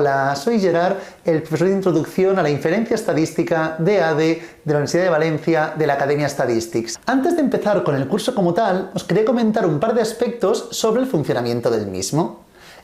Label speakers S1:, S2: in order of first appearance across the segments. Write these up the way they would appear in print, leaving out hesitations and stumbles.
S1: Hola, soy Gerard, el profesor de Introducción a la Inferencia Estadística DAD de la Universidad de Valencia de la Academia Statistics. Antes de empezar con el curso como tal, os quería comentar un par de aspectos sobre el funcionamiento del mismo.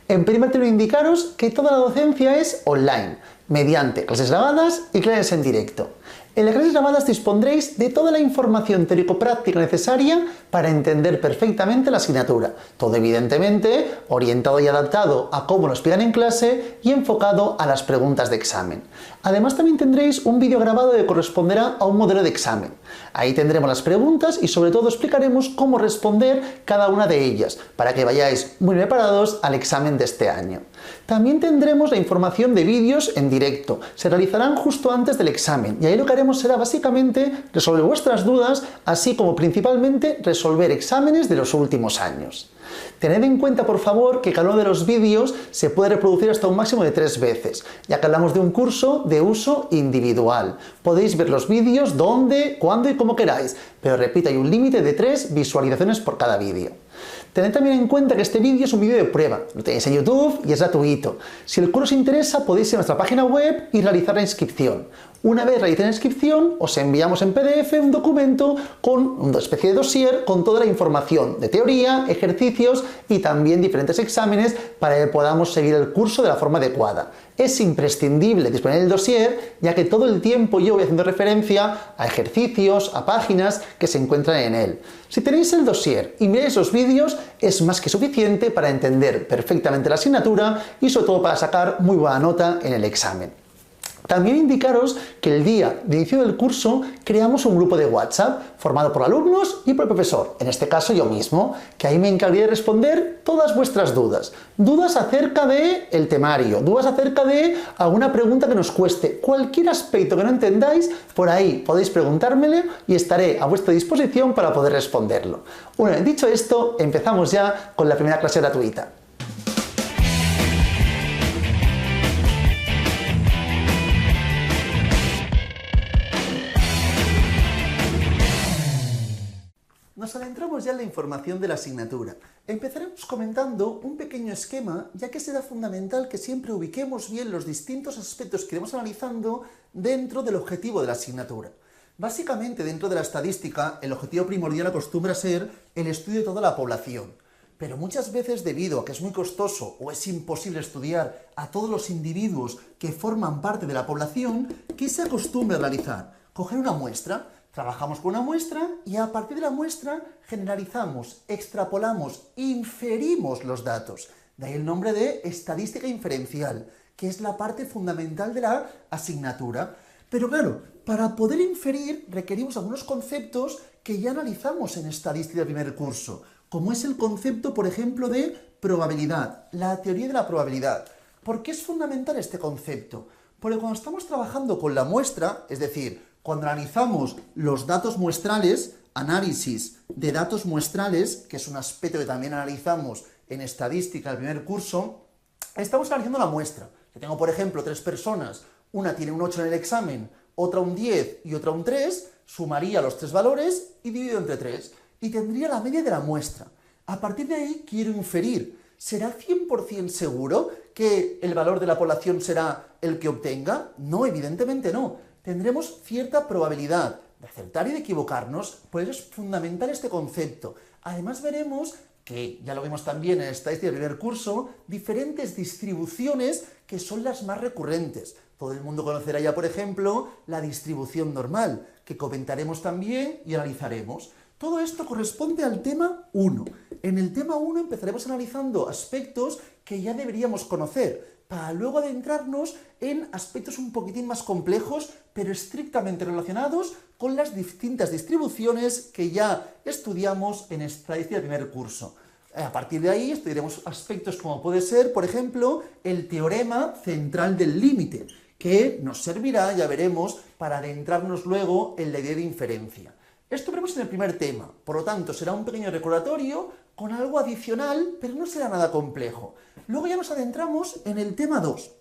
S1: En primer término, indicaros que toda la docencia es online, mediante clases grabadas y clases en directo. En las clases grabadas dispondréis de toda la información teórico-práctica necesaria para entender perfectamente la asignatura. Todo evidentemente orientado y adaptado a cómo lo explican en clase y enfocado a las preguntas de examen. Además también tendréis un vídeo grabado que corresponderá a un modelo de examen. Ahí tendremos las preguntas y sobre todo explicaremos cómo responder cada una de ellas, para que vayáis muy preparados al examen de este año. También tendremos la información de vídeos en directo. Se realizarán justo antes del examen y ahí lo que haremos será básicamente resolver vuestras dudas, así como principalmente resolver exámenes de los últimos años. Tened en cuenta, por favor, que cada uno de los vídeos se puede reproducir hasta un máximo de 3 veces, ya que hablamos de un curso de uso individual. Podéis ver los vídeos donde, cuándo y como queráis, pero repito, hay un límite de 3 visualizaciones por cada vídeo. Tened también en cuenta que este vídeo es un vídeo de prueba, lo tenéis en YouTube y es gratuito. Si el curso os interesa, podéis ir a nuestra página web y realizar la inscripción. Una vez realicéis la inscripción, os enviamos en PDF un documento con una especie de dossier con toda la información de teoría, ejercicios y también diferentes exámenes para que podamos seguir el curso de la forma adecuada. Es imprescindible disponer del dossier, ya que todo el tiempo yo voy haciendo referencia a ejercicios, a páginas que se encuentran en él. Si tenéis el dossier y miráis los vídeos, es más que suficiente para entender perfectamente la asignatura y sobre todo para sacar muy buena nota en el examen. También indicaros que el día de inicio del curso creamos un grupo de WhatsApp formado por alumnos y por el profesor, en este caso yo mismo, que ahí me encargaré de responder todas vuestras dudas. Dudas acerca del temario, dudas acerca de alguna pregunta que nos cueste, cualquier aspecto que no entendáis, por ahí podéis preguntármelo y estaré a vuestra disposición para poder responderlo. Una vez dicho esto, empezamos ya con la primera clase gratuita. Nos adentramos ya en la información de la asignatura. Empezaremos comentando un pequeño esquema, ya que será fundamental que siempre ubiquemos bien los distintos aspectos que iremos analizando dentro del objetivo de la asignatura. Básicamente, dentro de la estadística, el objetivo primordial acostumbra a ser el estudio de toda la población. Pero muchas veces, debido a que es muy costoso o es imposible estudiar a todos los individuos que forman parte de la población, ¿qué se acostumbra a realizar? Coger una muestra. Trabajamos con una muestra y a partir de la muestra generalizamos, extrapolamos, inferimos los datos. De ahí el nombre de estadística inferencial, que es la parte fundamental de la asignatura. Pero claro, para poder inferir requerimos algunos conceptos que ya analizamos en estadística del primer curso, como es el concepto, por ejemplo, de probabilidad, la teoría de la probabilidad. ¿Por qué es fundamental este concepto? Porque cuando estamos trabajando con la muestra, es decir, cuando analizamos los datos muestrales, análisis de datos muestrales, que es un aspecto que también analizamos en estadística del primer curso, estamos analizando la muestra. Yo tengo, por ejemplo, 3 personas, una tiene un 8 en el examen, otra un 10 y otra un 3, sumaría los 3 valores y dividido entre 3, y tendría la media de la muestra. A partir de ahí quiero inferir, ¿será 100% seguro que el valor de la población será el que obtenga? No, evidentemente no. Tendremos cierta probabilidad de acertar y de equivocarnos, por eso es fundamental este concepto. Además veremos que, ya lo vimos también en estadística del primer curso, diferentes distribuciones que son las más recurrentes. Todo el mundo conocerá ya, por ejemplo, la distribución normal, que comentaremos también y analizaremos. Todo esto corresponde al tema 1. En el tema 1 empezaremos analizando aspectos que ya deberíamos conocer, para luego adentrarnos en aspectos un poquitín más complejos, pero estrictamente relacionados con las distintas distribuciones que ya estudiamos en estadística del primer curso. A partir de ahí estudiaremos aspectos como puede ser, por ejemplo, el teorema central del límite, que nos servirá, ya veremos, para adentrarnos luego en la idea de inferencia. Esto veremos en el primer tema, por lo tanto será un pequeño recordatorio con algo adicional, pero no será nada complejo. Luego ya nos adentramos en el tema 2.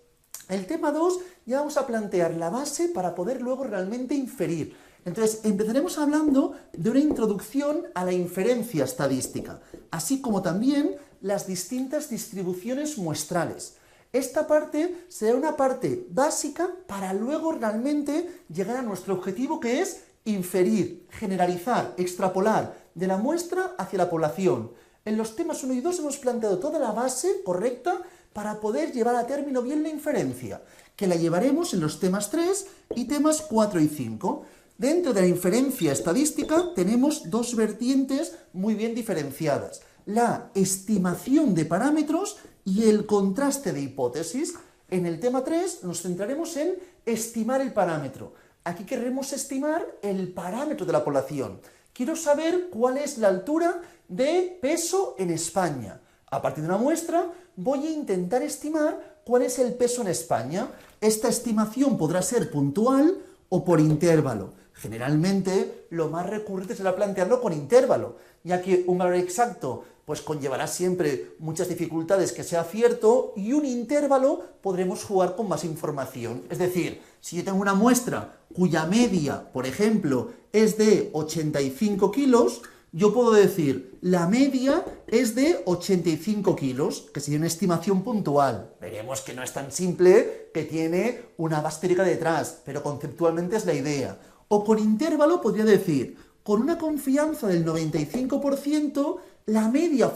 S1: El tema 2 ya vamos a plantear la base para poder luego realmente inferir. Entonces empezaremos hablando de una introducción a la inferencia estadística, así como también las distintas distribuciones muestrales. Esta parte será una parte básica para luego realmente llegar a nuestro objetivo, que es inferir, generalizar, extrapolar de la muestra hacia la población. En los temas 1 y 2 hemos planteado toda la base correcta para poder llevar a término bien la inferencia, que la llevaremos en los temas 3 y temas 4 y 5. Dentro de la inferencia estadística tenemos dos vertientes muy bien diferenciadas: la estimación de parámetros y el contraste de hipótesis. En el tema 3 nos centraremos en estimar el parámetro. Aquí queremos estimar el parámetro de la población. Quiero saber cuál es la altura de peso en España. A partir de una muestra voy a intentar estimar cuál es el peso en España. Esta estimación podrá ser puntual o por intervalo. Generalmente lo más recurrente será plantearlo con intervalo, ya que un valor exacto pues conllevará siempre muchas dificultades que sea cierto, y un intervalo podremos jugar con más información. Es decir, si yo tengo una muestra cuya media, por ejemplo, es de 85 kilos, yo puedo decir, la media es de 85 kilos, que sería una estimación puntual. Veremos que no es tan simple, que tiene una base teórica detrás, pero conceptualmente es la idea. O con intervalo podría decir, con una confianza del 95%, la media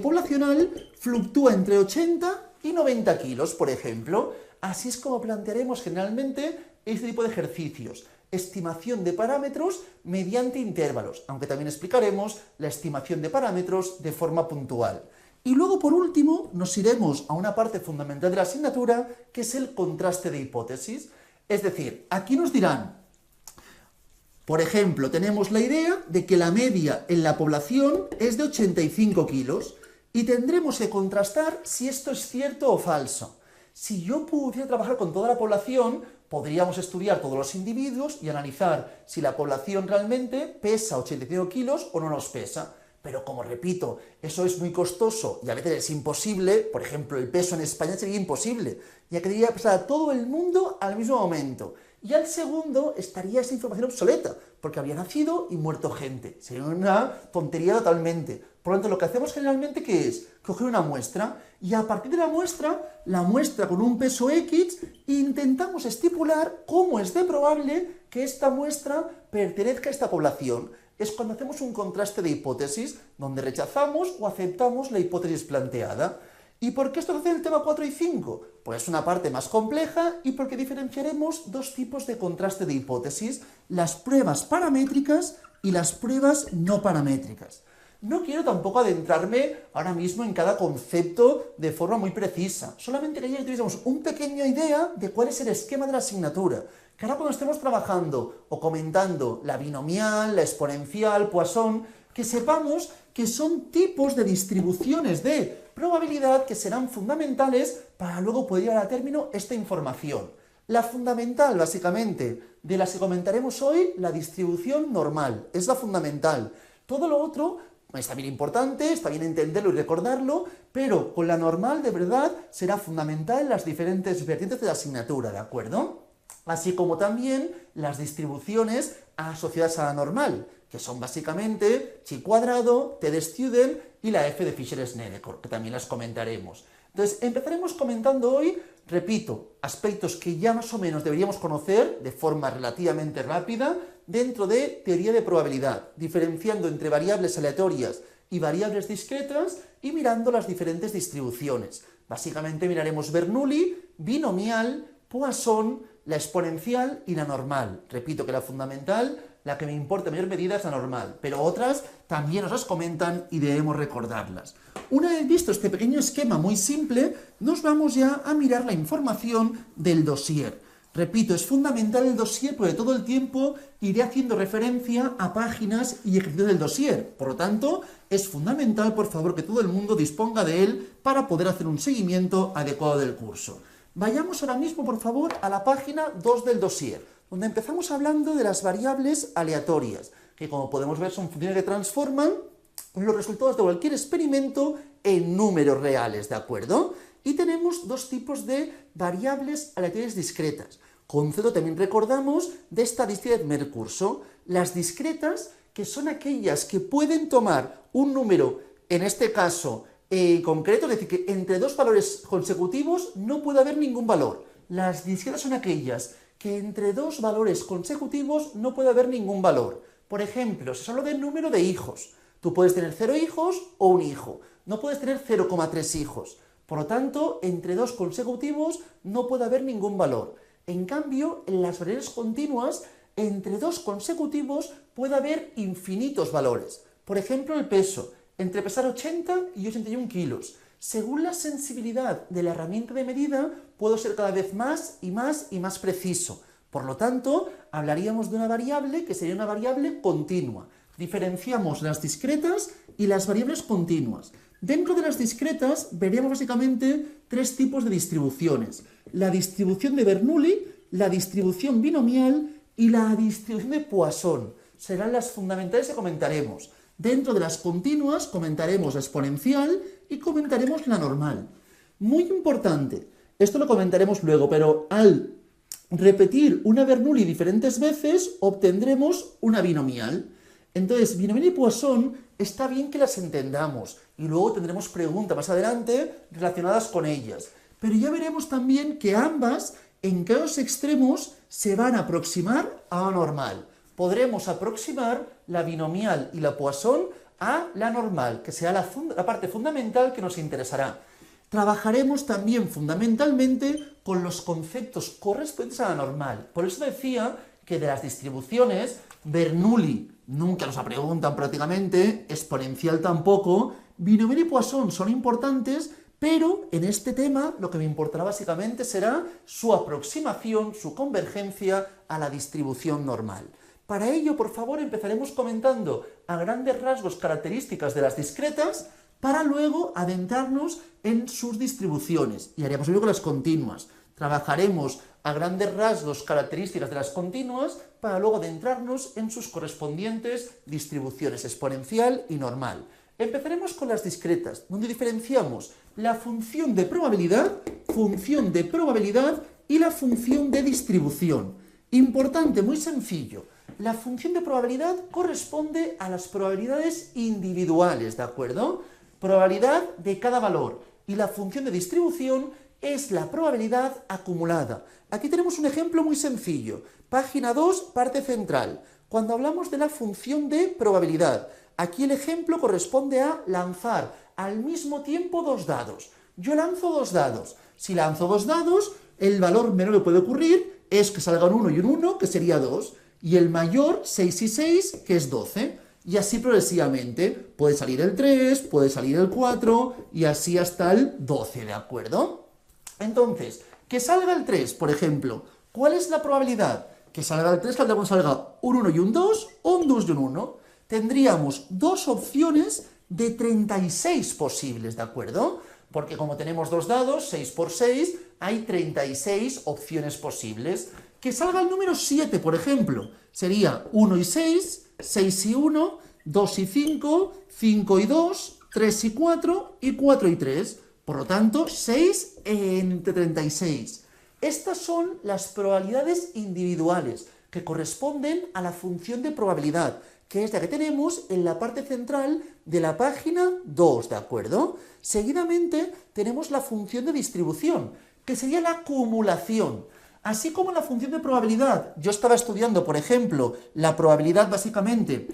S1: poblacional fluctúa entre 80 y 90 kilos, por ejemplo. Así es como plantearemos generalmente este tipo de ejercicios: estimación de parámetros mediante intervalos, aunque también explicaremos la estimación de parámetros de forma puntual. Y luego, por último, nos iremos a una parte fundamental de la asignatura, que es el contraste de hipótesis. Es decir, aquí nos dirán, por ejemplo, tenemos la idea de que la media en la población es de 85 kilos y tendremos que contrastar si esto es cierto o falso. Si yo pudiera trabajar con toda la población, podríamos estudiar todos los individuos y analizar si la población realmente pesa 85 kilos o no nos pesa. Pero como repito, eso es muy costoso y a veces es imposible. Por ejemplo, el peso en España sería imposible, ya que debería pesar a todo el mundo al mismo momento. Y al segundo estaría esa información obsoleta, porque habría nacido y muerto gente. Sería una tontería totalmente. Por lo tanto, lo que hacemos generalmente, ¿qué es? Coger una muestra y a partir de la muestra con un peso X, intentamos estipular cómo es de probable que esta muestra pertenezca a esta población. Es cuando hacemos un contraste de hipótesis, donde rechazamos o aceptamos la hipótesis planteada. ¿Y por qué esto se hace en el tema 4 y 5? Pues es una parte más compleja y porque diferenciaremos dos tipos de contraste de hipótesis: las pruebas paramétricas y las pruebas no paramétricas. No quiero tampoco adentrarme ahora mismo en cada concepto de forma muy precisa, solamente quería que tuviésemos una pequeña idea de cuál es el esquema de la asignatura, que ahora cuando estemos trabajando o comentando la binomial, la exponencial, Poisson, que sepamos que son tipos de distribuciones de probabilidad que serán fundamentales para luego poder llevar a término esta información. La fundamental, básicamente, de las que comentaremos hoy, la distribución normal, es la fundamental. Todo lo otro está bien importante, está bien entenderlo y recordarlo, pero con la normal, de verdad, será fundamental en las diferentes vertientes de la asignatura, ¿de acuerdo? Así como también las distribuciones asociadas a la normal, que son básicamente chi cuadrado, t de student y la f de Fisher-Snedeker, que también las comentaremos. Entonces, empezaremos comentando hoy, repito, aspectos que ya más o menos deberíamos conocer de forma relativamente rápida dentro de teoría de probabilidad, diferenciando entre variables aleatorias y variables discretas y mirando las diferentes distribuciones. Básicamente miraremos Bernoulli, binomial, Poisson, la exponencial y la normal. Repito que la fundamental, la que me importa en mayor medida, es la normal, pero otras también nos las comentan y debemos recordarlas. Una vez visto este pequeño esquema muy simple, nos vamos ya a mirar la información del dossier. Repito, es fundamental el dossier porque todo el tiempo iré haciendo referencia a páginas y ejercicios del dossier. Por lo tanto, es fundamental, por favor, que todo el mundo disponga de él para poder hacer un seguimiento adecuado del curso. Vayamos ahora mismo, por favor, a la página 2 del dossier, donde empezamos hablando de las variables aleatorias, que como podemos ver son funciones que transforman los resultados de cualquier experimento en números reales, ¿de acuerdo? Y tenemos dos tipos de variables aleatorias discretas. Concepto también recordamos de estadística del primer curso. Las discretas, que son aquellas que pueden tomar un número, en este caso concreto, es decir, que entre dos valores consecutivos no puede haber ningún valor. Las discretas son aquellas que entre dos valores consecutivos no puede haber ningún valor. Por ejemplo, si solo del número de hijos, tú puedes tener 0 hijos o un hijo, no puedes tener 0,3 hijos. Por lo tanto, entre dos consecutivos no puede haber ningún valor. En cambio, en las variables continuas, entre dos consecutivos puede haber infinitos valores. Por ejemplo, el peso, entre pesar 80 y 81 kilos. Según la sensibilidad de la herramienta de medida, puedo ser cada vez más y más y más preciso. Por lo tanto, hablaríamos de una variable que sería una variable continua. Diferenciamos las discretas y las variables continuas. Dentro de las discretas veremos básicamente tres tipos de distribuciones. La distribución de Bernoulli, la distribución binomial y la distribución de Poisson. Serán las fundamentales que comentaremos. Dentro de las continuas comentaremos la exponencial y comentaremos la normal. Muy importante, esto lo comentaremos luego, pero al repetir una Bernoulli diferentes veces obtendremos una binomial. Entonces, binomial y Poisson está bien que las entendamos y luego tendremos preguntas más adelante relacionadas con ellas. Pero ya veremos también que ambas, en casos extremos, se van a aproximar a la normal. Podremos aproximar la binomial y la Poisson a la normal, que será la parte fundamental que nos interesará. Trabajaremos también fundamentalmente con los conceptos correspondientes a la normal. Por eso decía que de las distribuciones, Bernoulli nunca nos la preguntan prácticamente, exponencial tampoco, binomial y Poisson son importantes, pero en este tema lo que me importará básicamente será su aproximación, su convergencia a la distribución normal. Para ello, por favor, empezaremos comentando a grandes rasgos características de las discretas para luego adentrarnos en sus distribuciones y haremos luego las continuas. Trabajaremos a grandes rasgos características de las continuas para luego adentrarnos en sus correspondientes distribuciones exponencial y normal. Empezaremos con las discretas, donde diferenciamos la función de probabilidad y la función de distribución. Importante, muy sencillo. La función de probabilidad corresponde a las probabilidades individuales, ¿de acuerdo? Probabilidad de cada valor. Y la función de distribución es la probabilidad acumulada. Aquí tenemos un ejemplo muy sencillo. Página 2, parte central. Cuando hablamos de la función de probabilidad, aquí el ejemplo corresponde a lanzar al mismo tiempo dos dados. Yo lanzo dos dados. Si lanzo dos dados, el valor menor que puede ocurrir es que salga un 1 y un 1, que sería 2. Y el mayor, 6 y 6, que es 12. Y así progresivamente. Puede salir el 3, puede salir el 4 y así hasta el 12, ¿de acuerdo? Entonces, que salga el 3, por ejemplo. ¿Cuál es la probabilidad? Que salga el 3, que salga un 1 y un 2 o un 2 y un 1. Tendríamos dos opciones de 36 posibles, ¿de acuerdo? Porque como tenemos dos dados, 6 por 6, hay 36 opciones posibles. Que salga el número 7, por ejemplo, sería 1 y 6, 6 y 1, 2 y 5, 5 y 2, 3 y 4 y 4 y 3. Por lo tanto, 6 entre 36. Estas son las probabilidades individuales que corresponden a la función de probabilidad, que es la que tenemos en la parte central de la página 2, ¿de acuerdo? Seguidamente tenemos la función de distribución, que sería la acumulación. Así como la función de probabilidad, yo estaba estudiando, por ejemplo, la probabilidad básicamente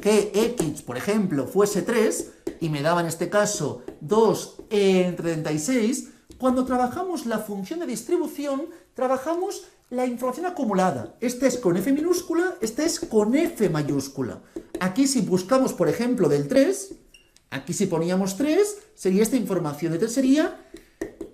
S1: que x, por ejemplo, fuese 3, y me daba en este caso 2 entre 36, cuando trabajamos la función de distribución, trabajamos la información acumulada. Esta es con F minúscula, esta es con F mayúscula. Aquí si buscamos, por ejemplo, del 3, aquí si poníamos 3, sería esta información de 3, sería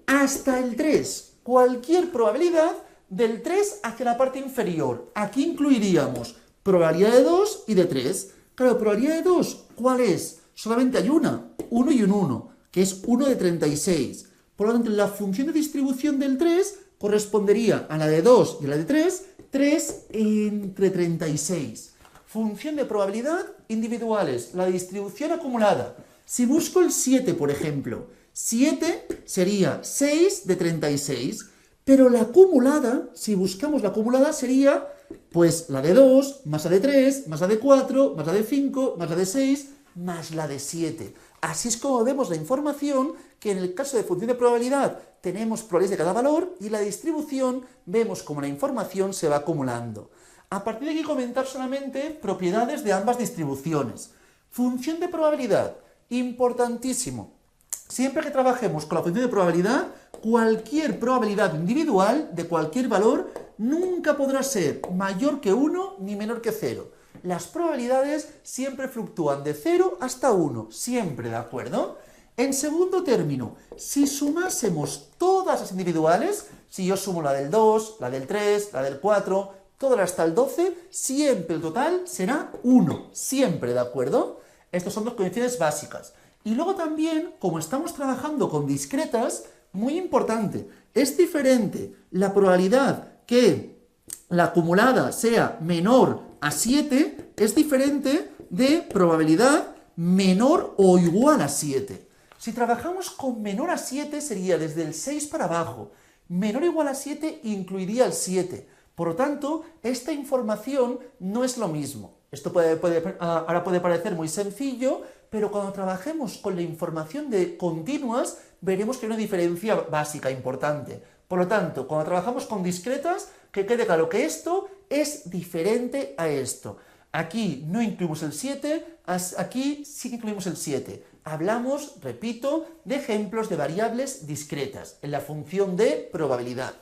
S1: hasta el 3. Cualquier probabilidad del 3 hacia la parte inferior. Aquí incluiríamos probabilidad de 2 y de 3. Claro, probabilidad de 2, ¿cuál es? Solamente hay una, 1 y un 1, que es 1 de 36. Por lo tanto, la función de distribución del 3 correspondería a la de 2 y a la de 3, 3 entre 36. Función de probabilidad individuales, la distribución acumulada. Si busco el 7, por ejemplo, 7 sería 6 de 36, pero la acumulada, si buscamos la acumulada, sería pues la de 2, más la de 3, más la de 4, más la de 5, más la de 6, más la de 7. Así es como vemos la información, que en el caso de función de probabilidad tenemos probabilidades de cada valor y en la distribución vemos cómo la información se va acumulando. A partir de aquí comentar solamente propiedades de ambas distribuciones. Función de probabilidad, importantísimo. Siempre que trabajemos con la función de probabilidad, cualquier probabilidad individual de cualquier valor nunca podrá ser mayor que 1 ni menor que 0. Las probabilidades siempre fluctúan de 0 hasta 1, siempre, ¿de acuerdo? En segundo término, si sumásemos todas las individuales, si yo sumo la del 2, la del 3, la del 4, todas hasta el 12, siempre el total será 1, siempre, ¿de acuerdo? Estas son dos condiciones básicas. Y luego también, como estamos trabajando con discretas, muy importante, es diferente la probabilidad que la acumulada sea menor a 7, es diferente de probabilidad menor o igual a 7. Si trabajamos con menor a 7 sería desde el 6 para abajo. Menor o igual a 7 incluiría el 7. Por lo tanto, esta información no es lo mismo. Esto ahora puede parecer muy sencillo, pero cuando trabajemos con la información de continuas, veremos que hay una diferencia básica importante. Por lo tanto, cuando trabajamos con discretas, que quede claro que esto es diferente a esto. Aquí no incluimos el 7, aquí sí que incluimos el 7. Hablamos, repito, de ejemplos de variables discretas en la función de probabilidad.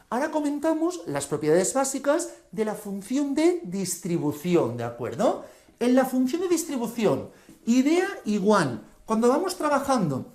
S1: Ahora comentamos las propiedades básicas de la función de distribución, ¿de acuerdo? En la función de distribución, idea igual. Cuando vamos trabajando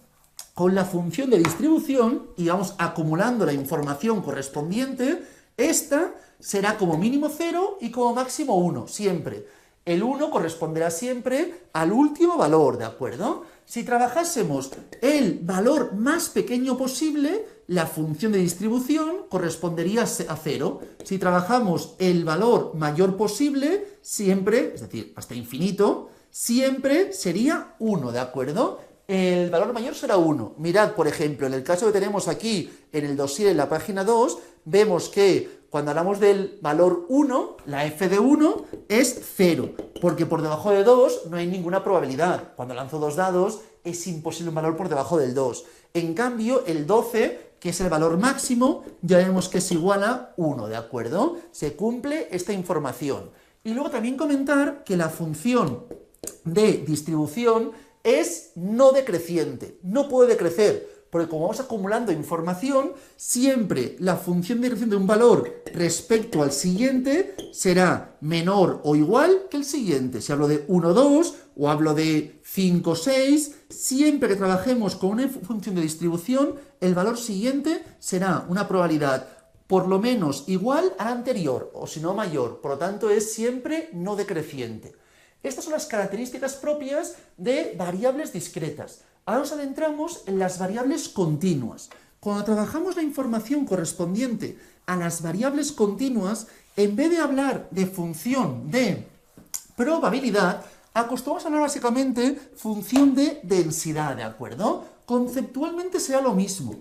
S1: con la función de distribución y vamos acumulando la información correspondiente, esta será como mínimo 0 y como máximo 1, siempre. El 1 corresponderá siempre al último valor, ¿de acuerdo? Si trabajásemos el valor más pequeño posible, la función de distribución correspondería a 0. Si trabajamos el valor mayor posible, siempre, es decir, hasta infinito, siempre sería 1, ¿de acuerdo? El valor mayor será 1. Mirad, por ejemplo, en el caso que tenemos aquí en el dossier en la página 2, vemos que cuando hablamos del valor 1, la f de 1 es 0, porque por debajo de 2 no hay ninguna probabilidad. Cuando lanzo dos dados, es imposible un valor por debajo del 2. En cambio, el 12, que es el valor máximo, ya vemos que es igual a 1, ¿de acuerdo? Se cumple esta información. Y luego también comentar que la función de distribución es no decreciente, no puede decrecer, porque como vamos acumulando información, siempre la función de decreciente de un valor respecto al siguiente será menor o igual que el siguiente. Si hablo de 1, 2 o hablo de 5, 6, siempre que trabajemos con una función de distribución, el valor siguiente será una probabilidad por lo menos igual a la anterior, o si no mayor, por lo tanto es siempre no decreciente. Estas son las características propias de variables discretas. Ahora nos adentramos en las variables continuas. Cuando trabajamos la información correspondiente a las variables continuas, en vez de hablar de función de probabilidad, acostumbramos a hablar básicamente función de densidad, ¿de acuerdo? Conceptualmente será lo mismo,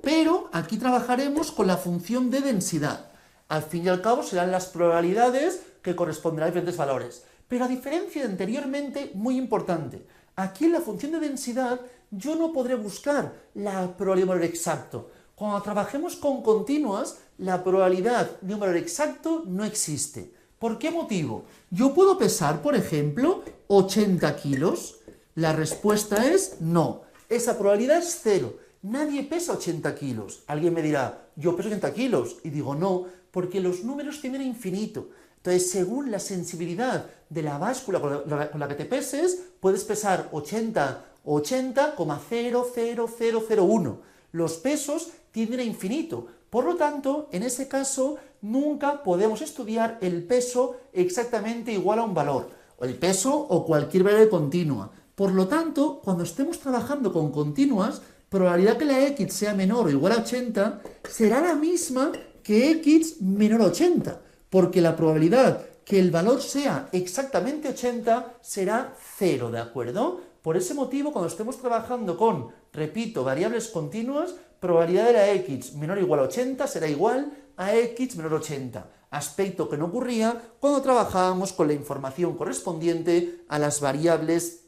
S1: pero aquí trabajaremos con la función de densidad. Al fin y al cabo serán las probabilidades que corresponderán a diferentes valores. Pero a diferencia de anteriormente, muy importante, aquí en la función de densidad yo no podré buscar la probabilidad de un valor exacto. Cuando trabajemos con continuas, la probabilidad de un valor exacto no existe. ¿Por qué motivo? Yo puedo pesar, por ejemplo, 80 kilos. La respuesta es no. Esa probabilidad es 0. Nadie pesa 80 kilos. Alguien me dirá, yo peso 80 kilos. Y digo no, porque los números tienden a infinito. Entonces, según la sensibilidad de la báscula con la que te peses, puedes pesar 80,00001. Los pesos tienden a infinito. Por lo tanto, en ese caso, nunca podemos estudiar el peso exactamente igual a un valor, o el peso o cualquier variable continua. Por lo tanto, cuando estemos trabajando con continuas, probabilidad que la x sea menor o igual a 80 será la misma que x menor a 80. Porque la probabilidad que el valor sea exactamente 80 será 0, ¿de acuerdo? Por ese motivo, cuando estemos trabajando con, repito, variables continuas, probabilidad de la x menor o igual a 80 será igual a x menor a 80, aspecto que no ocurría cuando trabajábamos con la información correspondiente a las variables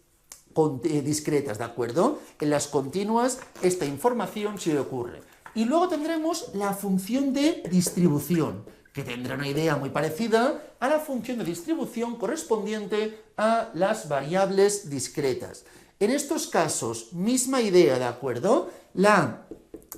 S1: discretas, ¿de acuerdo? En las continuas esta información se ocurre. Y luego tendremos la función de distribución, que tendrá una idea muy parecida a la función de distribución correspondiente a las variables discretas. En estos casos, misma idea, ¿de acuerdo? La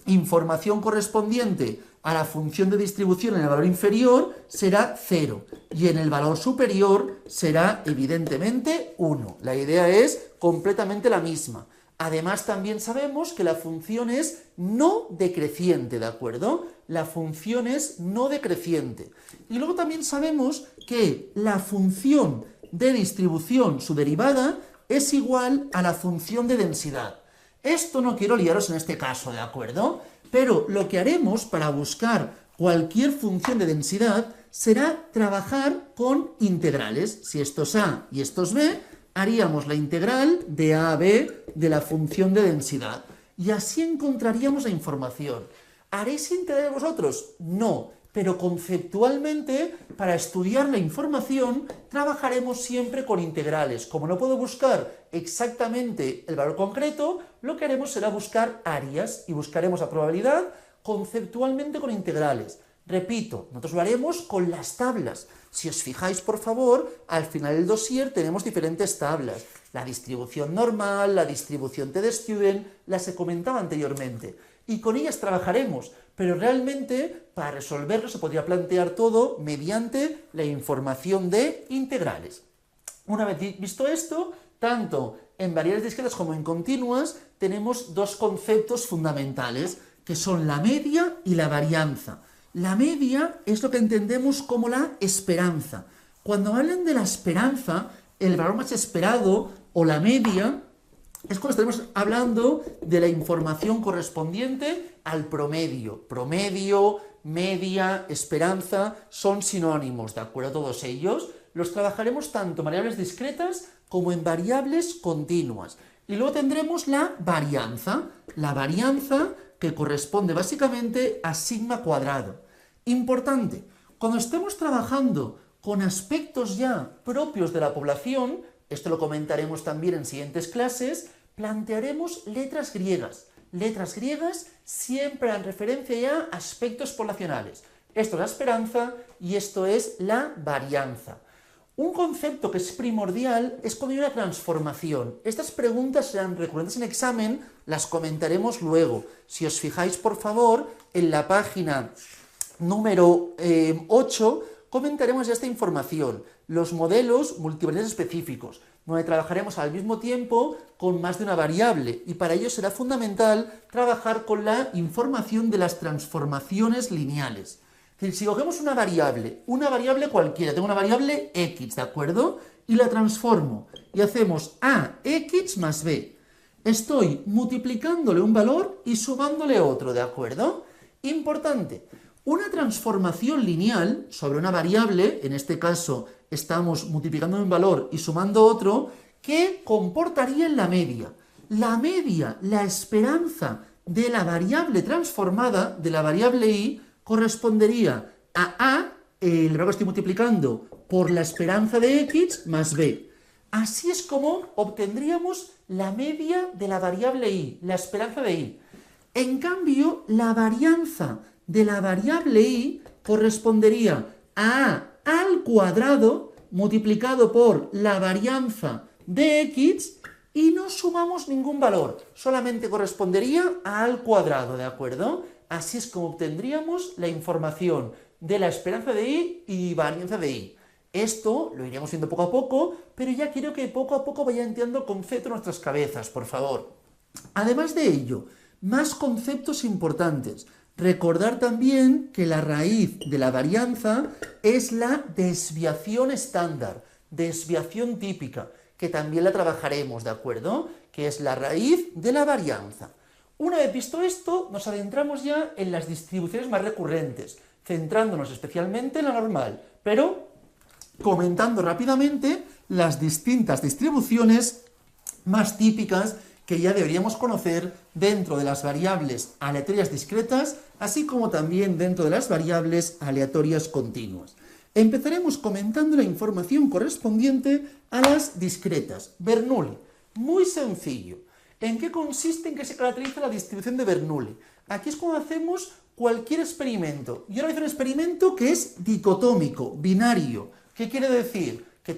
S1: información correspondiente a la función de distribución en el valor inferior será 0 y en el valor superior será evidentemente 1. La idea es completamente la misma. Además, también sabemos que la función es no decreciente, ¿de acuerdo? La función es no decreciente. Y luego también sabemos que la función de distribución, su derivada, es igual a la función de densidad. Esto no quiero liaros en este caso, ¿de acuerdo? Pero lo que haremos para buscar cualquier función de densidad será trabajar con integrales. Si esto es A y esto es B, haríamos la integral de A a B de la función de densidad. Y así encontraríamos la información. ¿Haréis integrales vosotros? No, pero conceptualmente, para estudiar la información, trabajaremos siempre con integrales. Como no puedo buscar exactamente el valor concreto, lo que haremos será buscar áreas y buscaremos la probabilidad conceptualmente con integrales. Repito, nosotros lo haremos con las tablas. Si os fijáis, por favor, al final del dossier tenemos diferentes tablas. La distribución normal, la distribución t-de-student, las he comentado anteriormente. Y con ellas trabajaremos, pero realmente para resolverlo se podría plantear todo mediante la información de integrales. Una vez visto esto, tanto en variables discretas como en continuas, tenemos dos conceptos fundamentales, que son la media y la varianza. La media es lo que entendemos como la esperanza. Cuando hablan de la esperanza, el valor más esperado o la media es cuando estaremos hablando de la información correspondiente al promedio. Promedio, media, esperanza son sinónimos, ¿de acuerdo? Todos ellos los trabajaremos tanto en variables discretas como en variables continuas. Y luego tendremos la varianza que corresponde básicamente a sigma cuadrado. Importante, cuando estemos trabajando con aspectos ya propios de la población, esto lo comentaremos también en siguientes clases, plantearemos letras griegas. Letras griegas siempre en referencia ya a aspectos poblacionales. Esto es la esperanza y esto es la varianza. Un concepto que es primordial es cuando hay una transformación. Estas preguntas serán recurrentes en examen, las comentaremos luego. Si os fijáis, por favor, en la página número 8, comentaremos ya esta información. Los modelos multivariables específicos, donde trabajaremos al mismo tiempo con más de una variable, y para ello será fundamental trabajar con la información de las transformaciones lineales. Es decir, si cogemos una variable cualquiera, tengo una variable x, ¿de acuerdo? Y la transformo, y hacemos ax más b. Estoy multiplicándole un valor y sumándole otro, ¿de acuerdo? Importante, una transformación lineal sobre una variable, en este caso estamos multiplicando un valor y sumando otro, ¿qué comportaría en la media? La media, la esperanza de la variable transformada, de la variable y, correspondería a el valor que estoy multiplicando, por la esperanza de x más b. Así es como obtendríamos la media de la variable y, la esperanza de y. En cambio, la varianza de la variable y correspondería a al cuadrado multiplicado por la varianza de x y no sumamos ningún valor, solamente correspondería a al cuadrado, ¿de acuerdo? Así es como obtendríamos la información de la esperanza de y varianza de y. Esto lo iremos viendo poco a poco, pero ya quiero que poco a poco vaya entrando el concepto en nuestras cabezas, por favor. Además de ello, más conceptos importantes. Recordar también que la raíz de la varianza es la desviación estándar, desviación típica, que también la trabajaremos, ¿de acuerdo? Que es la raíz de la varianza. Una vez visto esto, nos adentramos ya en las distribuciones más recurrentes, centrándonos especialmente en la normal, pero comentando rápidamente las distintas distribuciones más típicas que ya deberíamos conocer dentro de las variables aleatorias discretas, así como también dentro de las variables aleatorias continuas. Empezaremos comentando la información correspondiente a las discretas. Bernoulli. Muy sencillo. ¿En qué consiste, en qué se caracteriza la distribución de Bernoulli? Aquí es cuando hacemos cualquier experimento. Y ahora voy a hacer un experimento que es dicotómico, binario. ¿Qué quiere decir? Que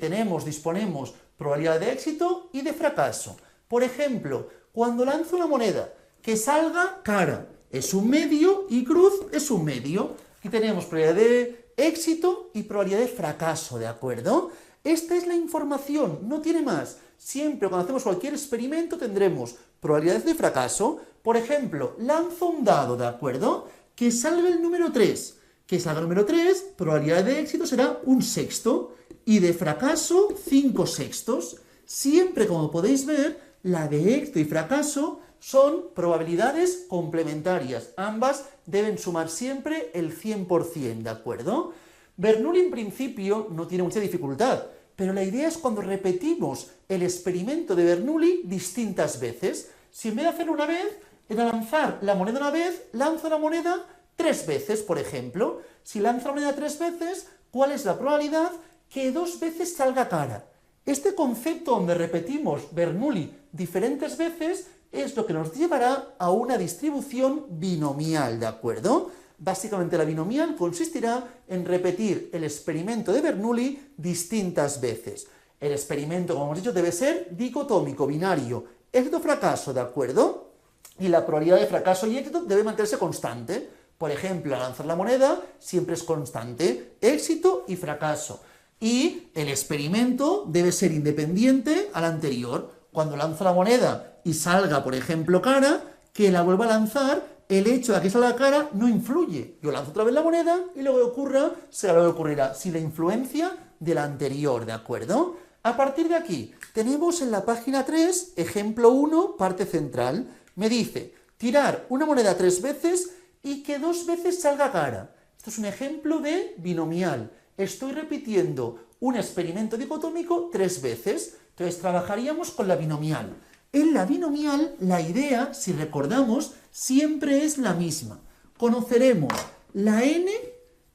S1: disponemos probabilidad de éxito y de fracaso. Por ejemplo, cuando lanzo una moneda, que salga cara, es un medio y cruz es un medio. Aquí tenemos probabilidad de éxito y probabilidad de fracaso, ¿de acuerdo? Esta es la información, no tiene más. Siempre cuando hacemos cualquier experimento tendremos probabilidades de fracaso. Por ejemplo, lanzo un dado, ¿de acuerdo? Que salga el número 3. Que salga el número 3, probabilidad de éxito será 1/6 y de fracaso 5/6. Siempre, como podéis ver, la de éxito y fracaso son probabilidades complementarias. Ambas deben sumar siempre el 100%, ¿de acuerdo? Bernoulli en principio no tiene mucha dificultad, pero la idea es cuando repetimos el experimento de Bernoulli distintas veces. Si en vez de hacerlo una vez, en lanzar la moneda una vez, lanzo la moneda 3 veces, por ejemplo. Si lanzo la moneda 3 veces, ¿cuál es la probabilidad que 2 veces salga cara? Este concepto donde repetimos Bernoulli diferentes veces es lo que nos llevará a una distribución binomial, ¿de acuerdo? Básicamente la binomial consistirá en repetir el experimento de Bernoulli distintas veces. El experimento, como hemos dicho, debe ser dicotómico, binario, éxito-fracaso, ¿de acuerdo? Y la probabilidad de fracaso y éxito debe mantenerse constante. Por ejemplo, al lanzar la moneda siempre es constante, éxito y fracaso. Y el experimento debe ser independiente al anterior. Cuando lanzo la moneda y salga, por ejemplo, cara, que la vuelva a lanzar, el hecho de que salga cara no influye. Yo lanzo otra vez la moneda y luego que ocurra, será lo que ocurrirá, sin la influencia de la anterior, ¿de acuerdo? A partir de aquí, tenemos en la página 3, ejemplo 1, parte central. Me dice, tirar una moneda 3 veces y que 2 veces salga cara. Esto es un ejemplo de binomial. Estoy repitiendo un experimento dicotómico 3 veces. Entonces trabajaríamos con la binomial. En la binomial, la idea, si recordamos, siempre es la misma. Conoceremos la n,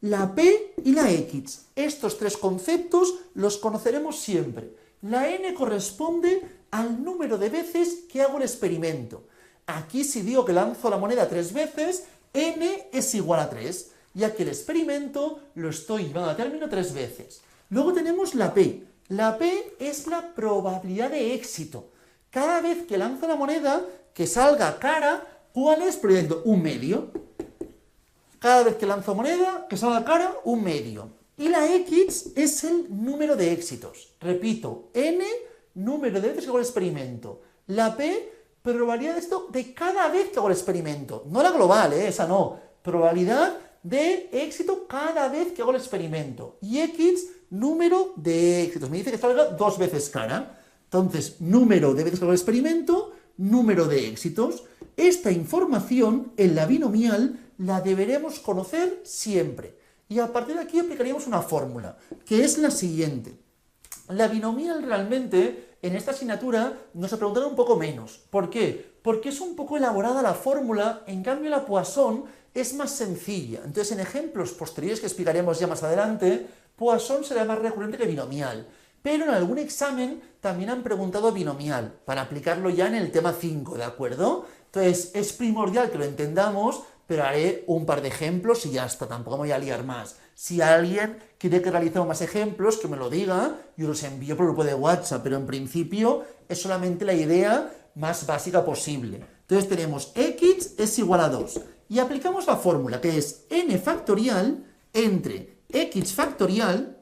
S1: la p y la x. Estos 3 conceptos los conoceremos siempre. La n corresponde al número de veces que hago el experimento. Aquí si digo que lanzo la moneda 3 veces, n es igual a 3, ya que el experimento lo estoy llevando a término 3 veces. Luego tenemos la p. La p es la probabilidad de éxito. Cada vez que lanzo la moneda, que salga cara, ¿cuál es? Por ejemplo, un medio. Cada vez que lanzo moneda, que salga cara, un medio. Y la x es el número de éxitos. Repito, n, número de veces que hago el experimento. La p, probabilidad de esto de cada vez que hago el experimento. No la global, esa no. Probabilidad de éxito cada vez que hago el experimento. Y x, número de éxitos. Me dice que salga 2 veces cara. Entonces, número de veces que hago el experimento, número de éxitos. Esta información en la binomial la deberemos conocer siempre. Y a partir de aquí aplicaríamos una fórmula, que es la siguiente. La binomial realmente, en esta asignatura, nos ha preguntado un poco menos. ¿Por qué? Porque es un poco elaborada la fórmula, en cambio la Poisson es más sencilla. Entonces, en ejemplos posteriores que explicaremos ya más adelante, Poisson será más recurrente que binomial. Pero en algún examen también han preguntado binomial, para aplicarlo ya en el tema 5, ¿de acuerdo? Entonces, es primordial que lo entendamos, pero haré un par de ejemplos y ya está, tampoco me voy a liar más. Si alguien quiere que realicemos más ejemplos, que me lo diga, yo los envío por el grupo de WhatsApp, pero en principio es solamente la idea más básica posible. Entonces tenemos x es igual a 2, y aplicamos la fórmula, que es n factorial entre x factorial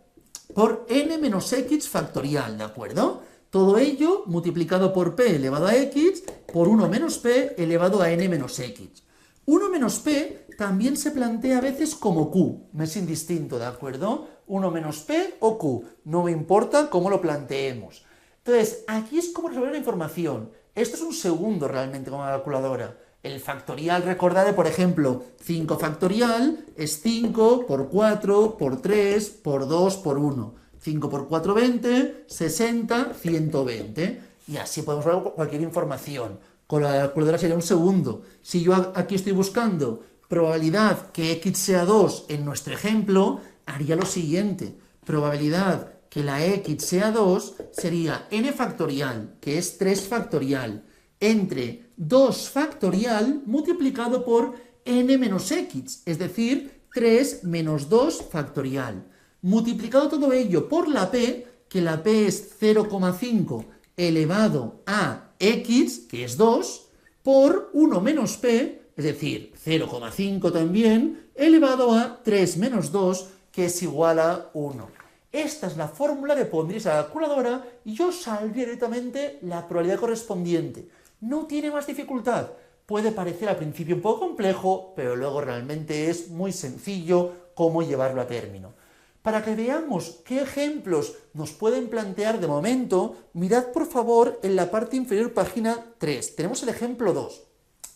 S1: por n menos x factorial, ¿de acuerdo? Todo ello multiplicado por p elevado a x por 1 menos p elevado a n menos x. 1 menos p también se plantea a veces como q, me es indistinto, ¿de acuerdo? 1 menos p o q, no me importa cómo lo planteemos. Entonces, aquí es como resolver la información. Esto es un segundo realmente con la calculadora. El factorial, recordad, por ejemplo, 5 factorial es 5 por 4 por 3 por 2 por 1. 5 por 4, 20, 60, 120. Y así podemos ver cualquier información. Con la calculadora sería un segundo. Si yo aquí estoy buscando probabilidad que x sea 2 en nuestro ejemplo, haría lo siguiente. Probabilidad que la x sea 2 sería n factorial, que es 3 factorial, entre 2 factorial multiplicado por n menos x, es decir, 3 menos 2 factorial. Multiplicado todo ello por la p, que la p es 0,5 elevado a x, que es 2, por 1 menos p, es decir, 0,5 también, elevado a 3 menos 2, que es igual a 1. Esta es la fórmula que pondréis a la calculadora y yo saldría directamente la probabilidad correspondiente. No tiene más dificultad. Puede parecer al principio un poco complejo, pero luego realmente es muy sencillo cómo llevarlo a término. Para que veamos qué ejemplos nos pueden plantear de momento, mirad por favor en la parte inferior, página 3. Tenemos el ejemplo 2.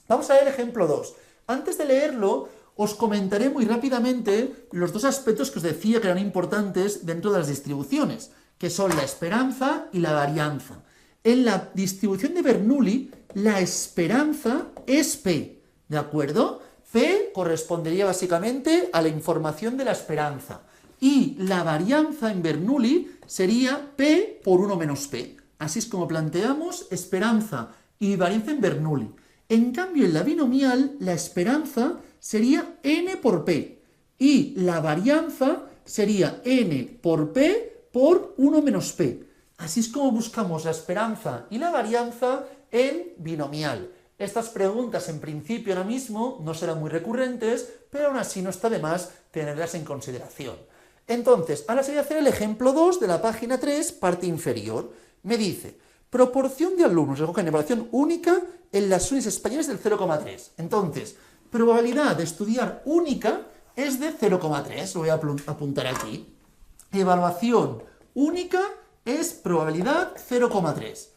S1: Vamos a ver el ejemplo 2. Antes de leerlo, os comentaré muy rápidamente los dos aspectos que os decía que eran importantes dentro de las distribuciones, que son la esperanza y la varianza. En la distribución de Bernoulli, la esperanza es P, ¿de acuerdo? P correspondería básicamente a la información de la esperanza. Y la varianza en Bernoulli sería P por 1 menos P. Así es como planteamos esperanza y varianza en Bernoulli. En cambio, en la binomial, la esperanza sería n por p y la varianza sería n por p por 1 menos p. Así es como buscamos la esperanza y la varianza en binomial. Estas preguntas en principio ahora mismo no serán muy recurrentes, pero aún así no está de más tenerlas en consideración. Entonces, ahora se voy a hacer el ejemplo 2 de la página 3, parte inferior. Me dice, proporción de alumnos que cogen evaluación única en las unidades españolas del 0,3. Entonces, probabilidad de estudiar única es de 0,3, lo voy a apuntar aquí. Evaluación única es probabilidad 0,3.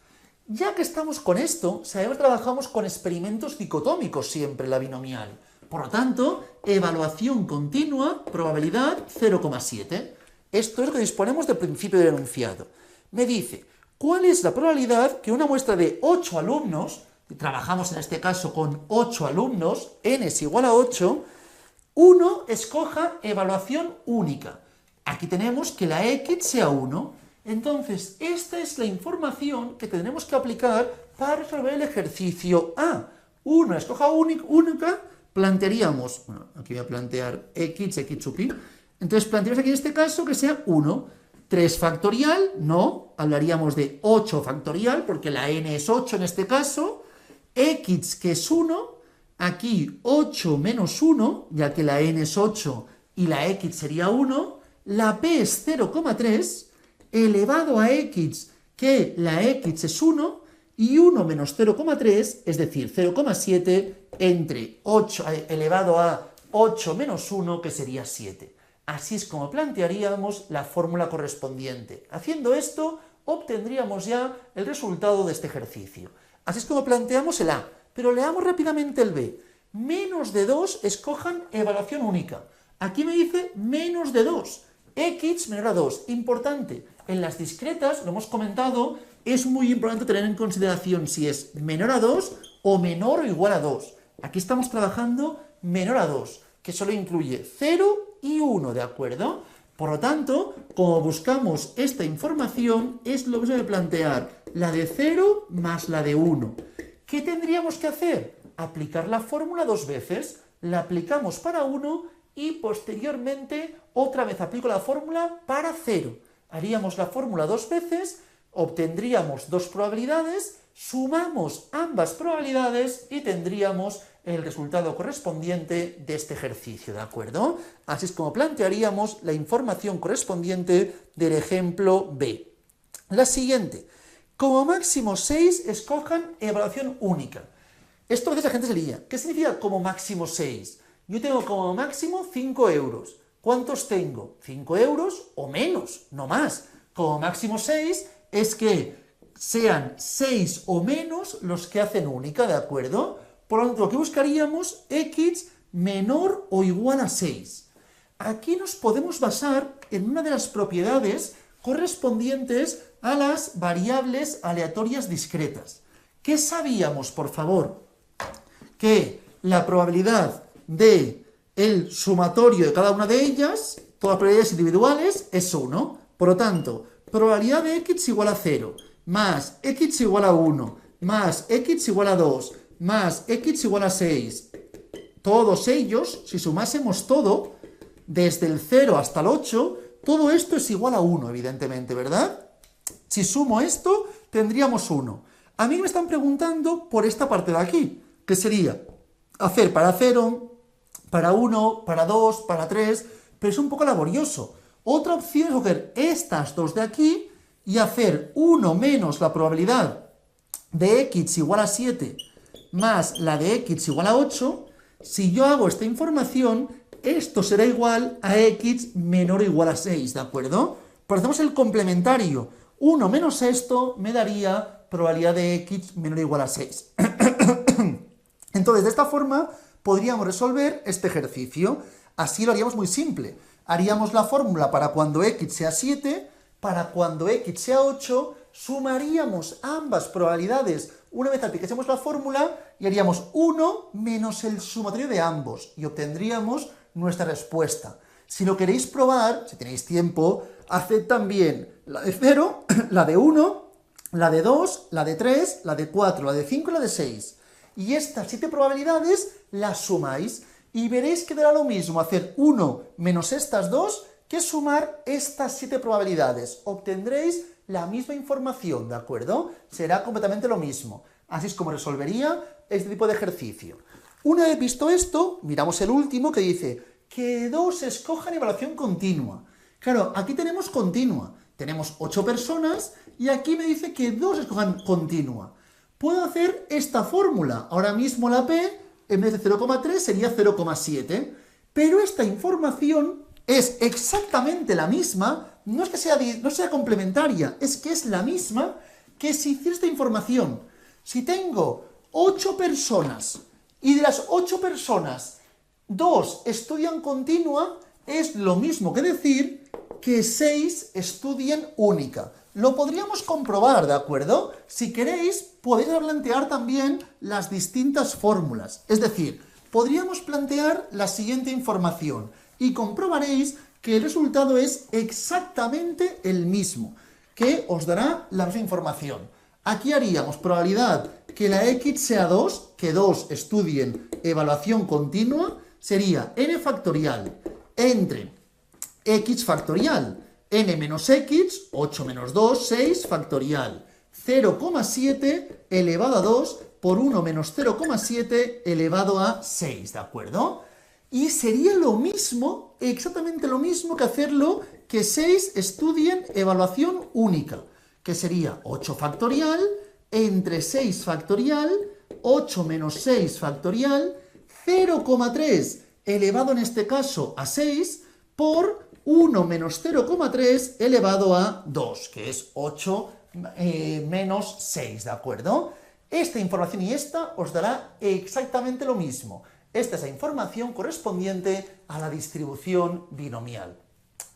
S1: Ya que estamos con esto, sabemos que trabajamos con experimentos dicotómicos siempre en la binomial. Por lo tanto, evaluación continua, probabilidad 0,7. Esto es lo que disponemos del principio del enunciado. Me dice, ¿cuál es la probabilidad que una muestra de 8 alumnos, trabajamos en este caso con 8 alumnos, n es igual a 8, uno escoja evaluación única? Aquí tenemos que la x sea 1. Entonces, esta es la información que tendremos que aplicar para resolver el ejercicio A. Uno escoja única, plantearíamos, bueno, aquí voy a plantear x sub i, entonces planteamos aquí en este caso que sea 1. 3 factorial, no, hablaríamos de 8 factorial, porque la n es 8 en este caso, x que es 1, aquí 8 menos 1, ya que la n es 8 y la x sería 1, la p es 0,3, elevado a x, que la x es 1, y 1 menos 0,3, es decir, 0,7, entre 8 elevado a 8 menos 1, que sería 7. Así es como plantearíamos la fórmula correspondiente. Haciendo esto, obtendríamos ya el resultado de este ejercicio. Así es como planteamos el A, pero leamos rápidamente el B. Menos de 2 escojan evaluación única. Aquí me dice menos de 2. X menor a 2. Importante. En las discretas, lo hemos comentado, es muy importante tener en consideración si es menor a 2 o menor o igual a 2. Aquí estamos trabajando menor a 2, que solo incluye 0 y 1, ¿de acuerdo? Por lo tanto, como buscamos esta información, es lo mismo de plantear la de 0 más la de 1. ¿Qué tendríamos que hacer? Aplicar la fórmula 2 veces. La aplicamos para 1 y posteriormente otra vez aplico la fórmula para 0. Haríamos la fórmula 2 veces, obtendríamos 2 probabilidades, sumamos ambas probabilidades y tendríamos el resultado correspondiente de este ejercicio, ¿de acuerdo? Así es como plantearíamos la información correspondiente del ejemplo B. La siguiente, como máximo 6 escojan evaluación única. Esto a veces la gente se lía. ¿Qué significa como máximo 6? Yo tengo como máximo 5 euros. ¿Cuántos tengo? 5 euros o menos, no más. Como máximo 6 es que sean 6 o menos los que hacen única, ¿de acuerdo? Por lo tanto, lo que buscaríamos, x menor o igual a 6. Aquí nos podemos basar en una de las propiedades correspondientes a las variables aleatorias discretas. ¿Qué sabíamos, por favor? Que la probabilidad de el sumatorio de cada una de ellas, todas las probabilidades individuales, es 1. Por lo tanto, probabilidad de x igual a 0, más x igual a 1, más x igual a 2, más x igual a 6. Todos ellos, si sumásemos todo, desde el 0 hasta el 8, todo esto es igual a 1, evidentemente, ¿verdad? Si sumo esto, tendríamos 1. A mí me están preguntando por esta parte de aquí, que sería hacer para 0, para 1, para 2, para 3, pero es un poco laborioso. Otra opción es coger estas dos de aquí y hacer 1 menos la probabilidad de x igual a 7 más la de x igual a 8. Si yo hago esta información, esto será igual a x menor o igual a 6, ¿de acuerdo? Pero hacemos el complementario. 1 menos esto me daría probabilidad de x menor o igual a 6. Entonces, de esta forma, podríamos resolver este ejercicio. Así lo haríamos muy simple. Haríamos la fórmula para cuando x sea 7, para cuando x sea 8, sumaríamos ambas probabilidades una vez aplicásemos la fórmula y haríamos 1 menos el sumatorio de ambos y obtendríamos nuestra respuesta. Si lo queréis probar, si tenéis tiempo, haced también la de 0, la de 1, la de 2, la de 3, la de 4, la de 5 y la de 6. Y estas 7 probabilidades las sumáis y veréis que dará lo mismo hacer 1 menos estas dos que sumar estas 7 probabilidades. Obtendréis la misma información, ¿de acuerdo? Será completamente lo mismo. Así es como resolvería este tipo de ejercicio. Una vez visto esto, miramos el último que dice que 2 escojan evaluación continua. Claro, aquí tenemos continua. Tenemos 8 personas y aquí me dice que 2 escojan continua. Puedo hacer esta fórmula. Ahora mismo la P, en vez de 0,3, sería 0,7. Pero esta información es exactamente la misma, no es que sea complementaria, es que es la misma que si hiciera esta información. Si tengo 8 personas y de las 8 personas 2 estudian continua, es lo mismo que decir que 6 estudian única. Lo podríamos comprobar, ¿de acuerdo? Si queréis, podéis plantear también las distintas fórmulas. Es decir, podríamos plantear la siguiente información y comprobaréis que el resultado es exactamente el mismo, que os dará la misma información. Aquí haríamos probabilidad que la x sea 2, que 2 estudien evaluación continua, sería n factorial entre x factorial, n menos x, 8 menos 2, 6 factorial, 0,7 elevado a 2 por 1 menos 0,7 elevado a 6, ¿de acuerdo? Y sería lo mismo, exactamente lo mismo que hacerlo que 6 estudien evaluación única, que sería 8 factorial entre 6 factorial, 8 menos 6 factorial, 0,3 elevado en este caso a 6 por 1 menos 0,3 elevado a 2, que es 8 menos 6, ¿de acuerdo? Esta información y esta os dará exactamente lo mismo. Esta es la información correspondiente a la distribución binomial.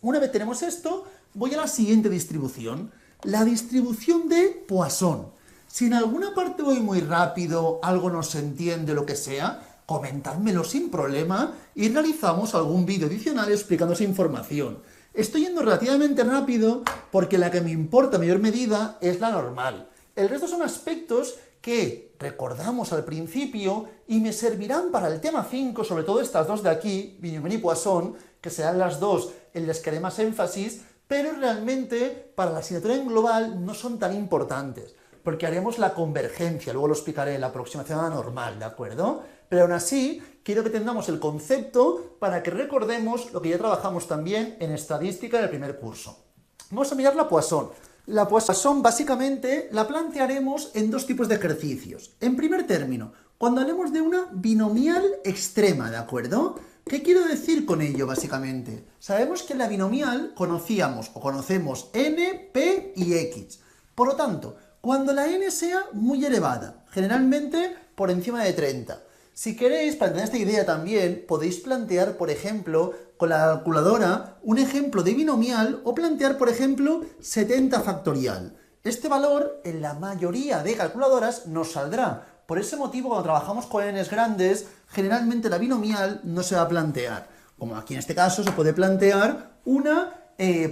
S1: Una vez tenemos esto, voy a la siguiente distribución, la distribución de Poisson. Si en alguna parte voy muy rápido, algo no se entiende, lo que sea, comentádmelo sin problema y realizamos algún vídeo adicional explicando esa información. Estoy yendo relativamente rápido porque la que me importa en mayor medida es la normal. El resto son aspectos que recordamos al principio y me servirán para el tema 5, sobre todo estas dos de aquí, Binomial y Poisson, que serán las dos en las que haré más énfasis, pero realmente para la asignatura en global no son tan importantes, porque haremos la convergencia, luego lo explicaré en la aproximación a la normal, ¿de acuerdo? Pero aún así, quiero que tengamos el concepto para que recordemos lo que ya trabajamos también en estadística en el primer curso. Vamos a mirar la Poisson. La Poisson básicamente la plantearemos en dos tipos de ejercicios. En primer término, cuando hablemos de una binomial extrema, ¿de acuerdo? ¿Qué quiero decir con ello básicamente? Sabemos que en la binomial conocemos n, p y x. Por lo tanto, cuando la n sea muy elevada, generalmente por encima de 30. Si queréis, para entender esta idea también, podéis plantear, por ejemplo, con la calculadora, un ejemplo de binomial o plantear, por ejemplo, 70 factorial. Este valor, en la mayoría de calculadoras, nos saldrá. Por ese motivo, cuando trabajamos con n's grandes, generalmente la binomial no se va a plantear. Como aquí en este caso se puede plantear una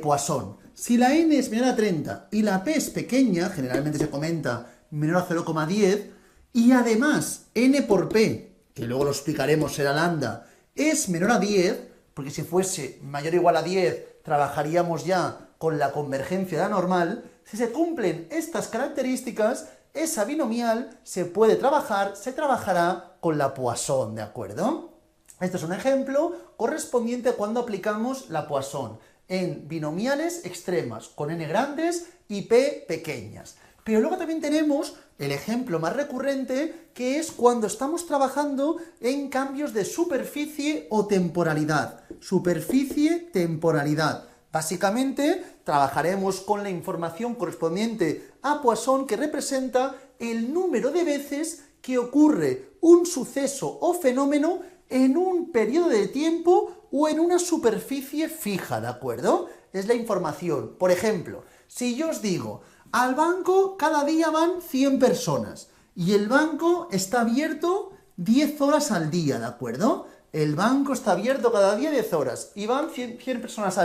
S1: Poisson. Si la n es menor a 30 y la p es pequeña, generalmente se comenta menor a 0,10, y además n por p, que luego lo explicaremos, será lambda, es menor a 10, porque si fuese mayor o igual a 10, trabajaríamos ya con la convergencia de la normal. Si se cumplen estas características, esa binomial se puede trabajar, se trabajará con la Poisson, ¿de acuerdo? Este es un ejemplo correspondiente a cuando aplicamos la Poisson en binomiales extremas, con n grandes y p pequeñas. Pero luego también tenemos el ejemplo más recurrente, que es cuando estamos trabajando en cambios de superficie o temporalidad. Superficie, temporalidad. Básicamente, trabajaremos con la información correspondiente a Poisson, que representa el número de veces que ocurre un suceso o fenómeno en un periodo de tiempo o en una superficie fija, ¿de acuerdo? Es la información. Por ejemplo, si yo os digo, al banco cada día van 100 personas y el banco está abierto 10 horas al día, ¿de acuerdo? El banco está abierto cada día 10 horas y van 100 personas,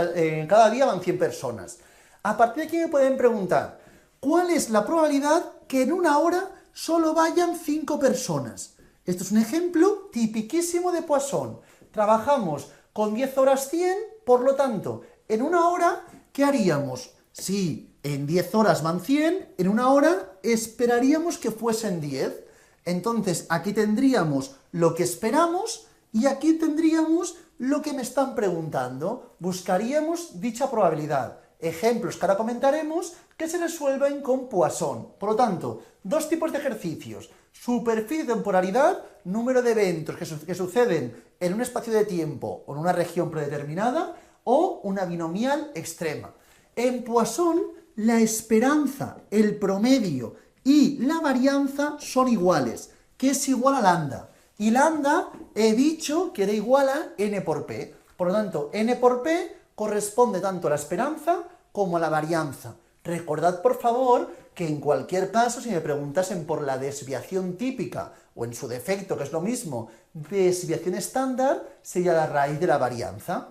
S1: cada día van 100 personas. A partir de aquí me pueden preguntar, ¿cuál es la probabilidad que en una hora solo vayan 5 personas? Esto es un ejemplo tipiquísimo de Poisson. Trabajamos con 10 horas 100, por lo tanto, en una hora, ¿qué haríamos? Si en 10 horas van 100, en una hora esperaríamos que fuesen 10. Entonces, aquí tendríamos lo que esperamos y aquí tendríamos lo que me están preguntando. Buscaríamos dicha probabilidad. Ejemplos que ahora comentaremos que se resuelven con Poisson. Por lo tanto, dos tipos de ejercicios. Superficie de temporalidad, número de eventos que suceden en un espacio de tiempo o en una región predeterminada, o una binomial extrema. En Poisson, la esperanza, el promedio y la varianza son iguales, que es igual a lambda. Y lambda he dicho que era igual a n por p. Por lo tanto, n por p corresponde tanto a la esperanza como a la varianza. Recordad, por favor, que en cualquier caso, si me preguntasen por la desviación típica, o en su defecto, que es lo mismo, desviación estándar, sería la raíz de la varianza.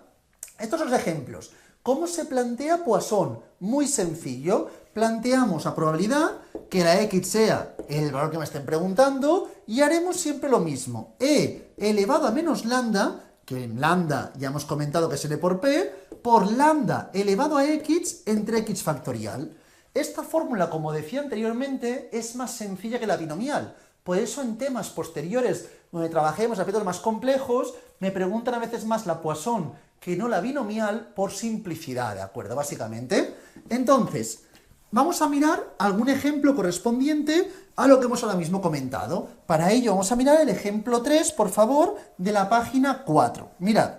S1: Estos son los ejemplos. ¿Cómo se plantea Poisson? Muy sencillo. Planteamos la probabilidad que la x sea el valor que me estén preguntando y haremos siempre lo mismo. E elevado a menos lambda, que en lambda ya hemos comentado que es n por p, por lambda elevado a x entre x factorial. Esta fórmula, como decía anteriormente, es más sencilla que la binomial. Por eso en temas posteriores, donde trabajemos aspectos más complejos, me preguntan a veces más la Poisson que no la binomial por simplicidad, ¿de acuerdo? Básicamente. Entonces, vamos a mirar algún ejemplo correspondiente a lo que hemos ahora mismo comentado. Para ello vamos a mirar el ejemplo 3, por favor, de la página 4. Mirad,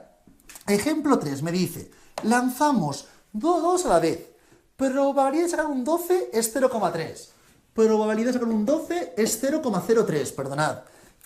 S1: ejemplo 3 me dice, lanzamos dos dados a la vez. Probabilidad de sacar un 12 es 0,3. Probabilidad de sacar un 12 es 0,03, perdonad.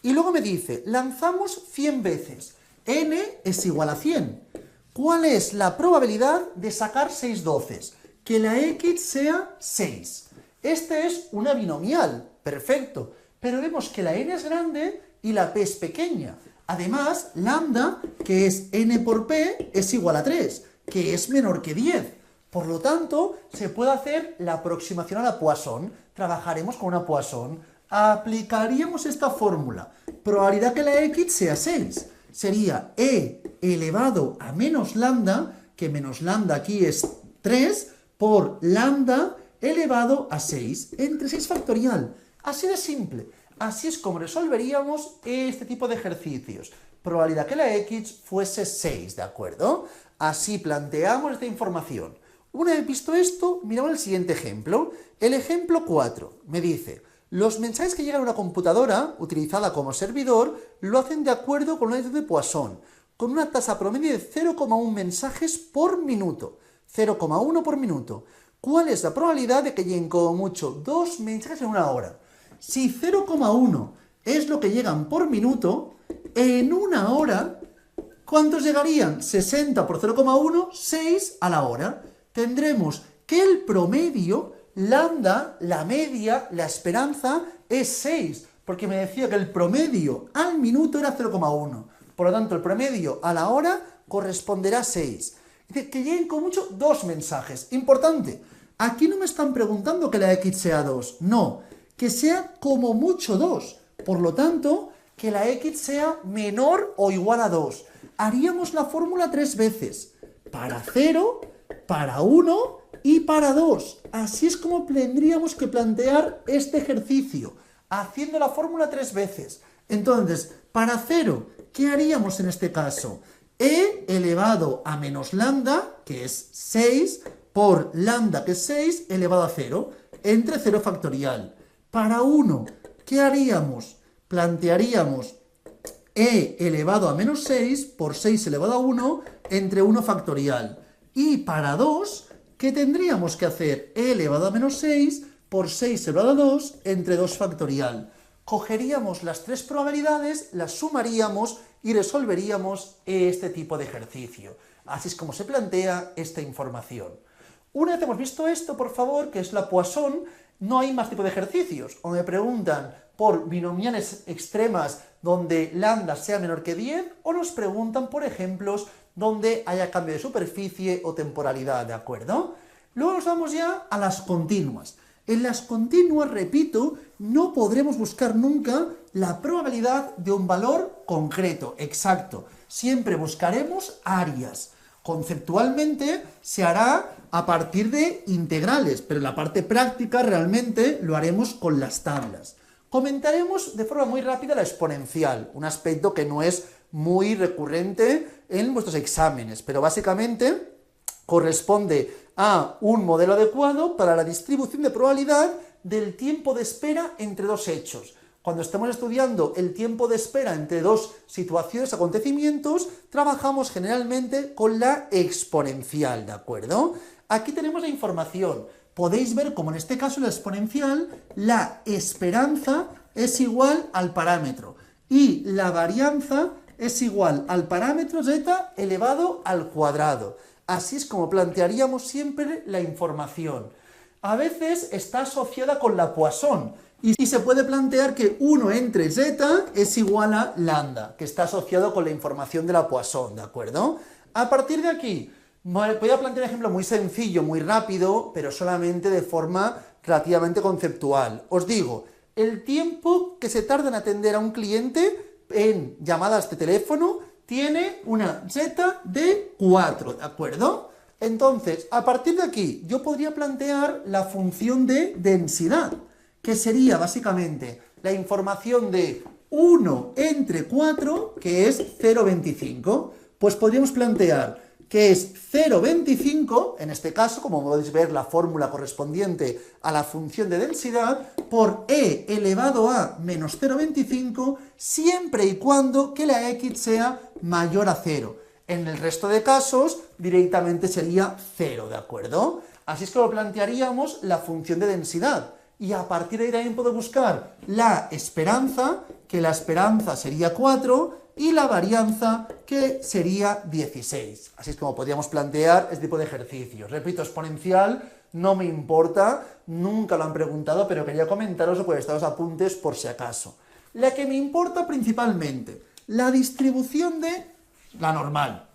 S1: Y luego me dice, lanzamos 100 veces. N es igual a 100. ¿Cuál es la probabilidad de sacar 6 doces? Que la x sea 6. Este es una binomial, perfecto. Pero vemos que la n es grande y la p es pequeña. Además, lambda, que es n por p, es igual a 3, que es menor que 10. Por lo tanto, se puede hacer la aproximación a la Poisson. Trabajaremos con una Poisson. Aplicaríamos esta fórmula. Probabilidad que la x sea 6. Sería e elevado a menos lambda, que menos lambda aquí es 3, por lambda elevado a 6, entre 6 factorial. Así de simple. Así es como resolveríamos este tipo de ejercicios. Probabilidad que la x fuese 6, ¿de acuerdo? Así planteamos esta información. Una vez visto esto, miramos el siguiente ejemplo. El ejemplo 4 me dice, los mensajes que llegan a una computadora utilizada como servidor lo hacen de acuerdo con una decisión de Poisson, con una tasa promedio de 0,1 mensajes por minuto. 0,1 por minuto. ¿Cuál es la probabilidad de que lleguen como mucho 2 mensajes en una hora? Si 0,1 es lo que llegan por minuto, en una hora, ¿cuántos llegarían? 60 por 0,1, 6 a la hora. Tendremos que el promedio, lambda, la media, la esperanza, es 6, porque me decía que el promedio al minuto era 0,1. Por lo tanto, el promedio a la hora corresponderá a 6. Dice que lleguen con mucho 2 mensajes. Importante, aquí no me están preguntando que la x sea 2, no, que sea como mucho 2. Por lo tanto, que la x sea menor o igual a 2. Haríamos la fórmula 3 veces, para 0, para 1 y para 2. Así es como tendríamos que plantear este ejercicio, haciendo la fórmula 3 veces. Entonces, para 0, ¿qué haríamos en este caso? E elevado a menos lambda, que es 6, por lambda, que es 6, elevado a 0, entre 0 factorial. Para 1, ¿qué haríamos? Plantearíamos e elevado a menos 6 por 6 elevado a 1 entre 1 factorial. Y para 2, ¿qué tendríamos que hacer? E elevado a menos 6 por 6 elevado a 2 entre 2 factorial. Cogeríamos las 3 probabilidades, las sumaríamos y resolveríamos este tipo de ejercicio. Así es como se plantea esta información. Una vez hemos visto esto, por favor, que es la Poisson, no hay más tipo de ejercicios. O me preguntan por binomiales extremas donde lambda sea menor que 10, o nos preguntan por ejemplos donde haya cambio de superficie o temporalidad, ¿de acuerdo? Luego nos vamos ya a las continuas. En las continuas, repito, no podremos buscar nunca la probabilidad de un valor concreto, exacto. Siempre buscaremos áreas. Conceptualmente se hará a partir de integrales, pero en la parte práctica realmente lo haremos con las tablas. Comentaremos de forma muy rápida la exponencial, un aspecto que no es muy recurrente en vuestros exámenes, pero básicamente corresponde a un modelo adecuado para la distribución de probabilidad del tiempo de espera entre dos hechos. Cuando estamos estudiando el tiempo de espera entre dos situaciones, acontecimientos, trabajamos generalmente con la exponencial, ¿de acuerdo? Aquí tenemos la información. Podéis ver como en este caso la exponencial, la esperanza es igual al parámetro y la varianza es igual al parámetro zeta elevado al cuadrado. Así es como plantearíamos siempre la información. A veces está asociada con la Poisson y se puede plantear que 1 entre zeta es igual a lambda, que está asociado con la información de la Poisson, ¿de acuerdo? A partir de aquí, voy a plantear un ejemplo muy sencillo, muy rápido, pero solamente de forma relativamente conceptual. Os digo, el tiempo que se tarda en atender a un cliente en llamadas de teléfono tiene una zeta de 4, ¿de acuerdo? Entonces, a partir de aquí, yo podría plantear la función de densidad, que sería básicamente la información de 1 entre 4, que es 0,25. Pues podríamos plantear que es 0,25, en este caso, como podéis ver, la fórmula correspondiente a la función de densidad, por e elevado a menos 0,25, siempre y cuando que la x sea mayor a 0. En el resto de casos, directamente sería 0, ¿de acuerdo? Así es que lo plantearíamos la función de densidad. Y a partir de ahí también puedo buscar la esperanza, que la esperanza sería 4, y la varianza, que sería 16. Así es como podríamos plantear este tipo de ejercicios. Repito, exponencial no me importa, nunca lo han preguntado, pero quería comentaros por estos apuntes por si acaso. La que me importa principalmente, la distribución de la normal.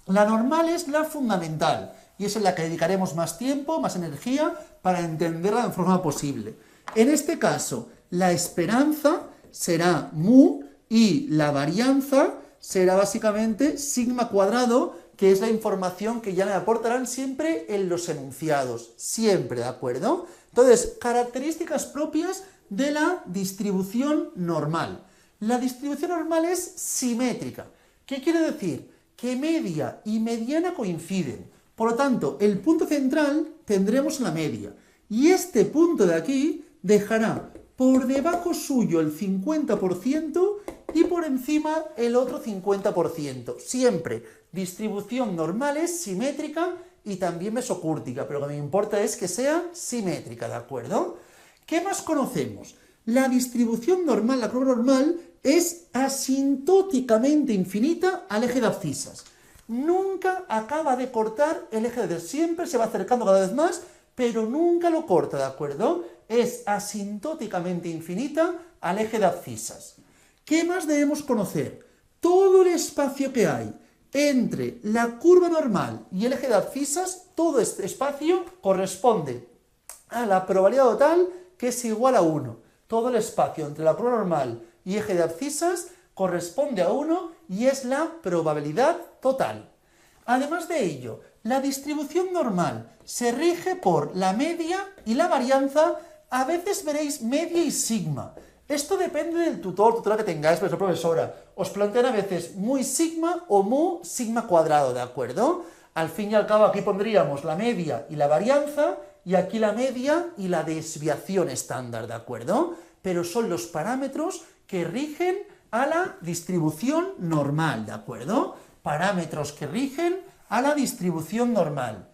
S1: La normal es la fundamental, y es en la que dedicaremos más tiempo, más energía, para entenderla de forma posible. En este caso, la esperanza será mu, y la varianza será básicamente sigma cuadrado, que es la información que ya me aportarán siempre en los enunciados. Siempre, ¿de acuerdo? Entonces, características propias de la distribución normal. La distribución normal es simétrica. ¿Qué quiere decir? Que media y mediana coinciden. Por lo tanto, el punto central tendremos la media. Y este punto de aquí dejará por debajo suyo el 50% y por encima el otro 50%. Siempre distribución normal es simétrica y también mesocúrtica, pero lo que me importa es que sea simétrica, ¿de acuerdo? ¿Qué más conocemos? La distribución normal, la curva normal, es asintóticamente infinita al eje de abscisas. Nunca acaba de cortar el eje de siempre se va acercando cada vez más, pero nunca lo corta, ¿de acuerdo? Es asintóticamente infinita al eje de abscisas. ¿Qué más debemos conocer? Todo el espacio que hay entre la curva normal y el eje de abscisas, todo este espacio corresponde a la probabilidad total, que es igual a 1. Todo el espacio entre la curva normal y eje de abscisas corresponde a 1 y es la probabilidad total. Además de ello, la distribución normal se rige por la media y la varianza. A veces veréis media y sigma. Esto depende del tutora que tengáis, profesor, profesora. Os plantean a veces muy sigma o mu sigma cuadrado, ¿de acuerdo? Al fin y al cabo aquí pondríamos la media y la varianza, y aquí la media y la desviación estándar, ¿de acuerdo? Pero son los parámetros que rigen a la distribución normal, ¿de acuerdo? Parámetros que rigen a la distribución normal.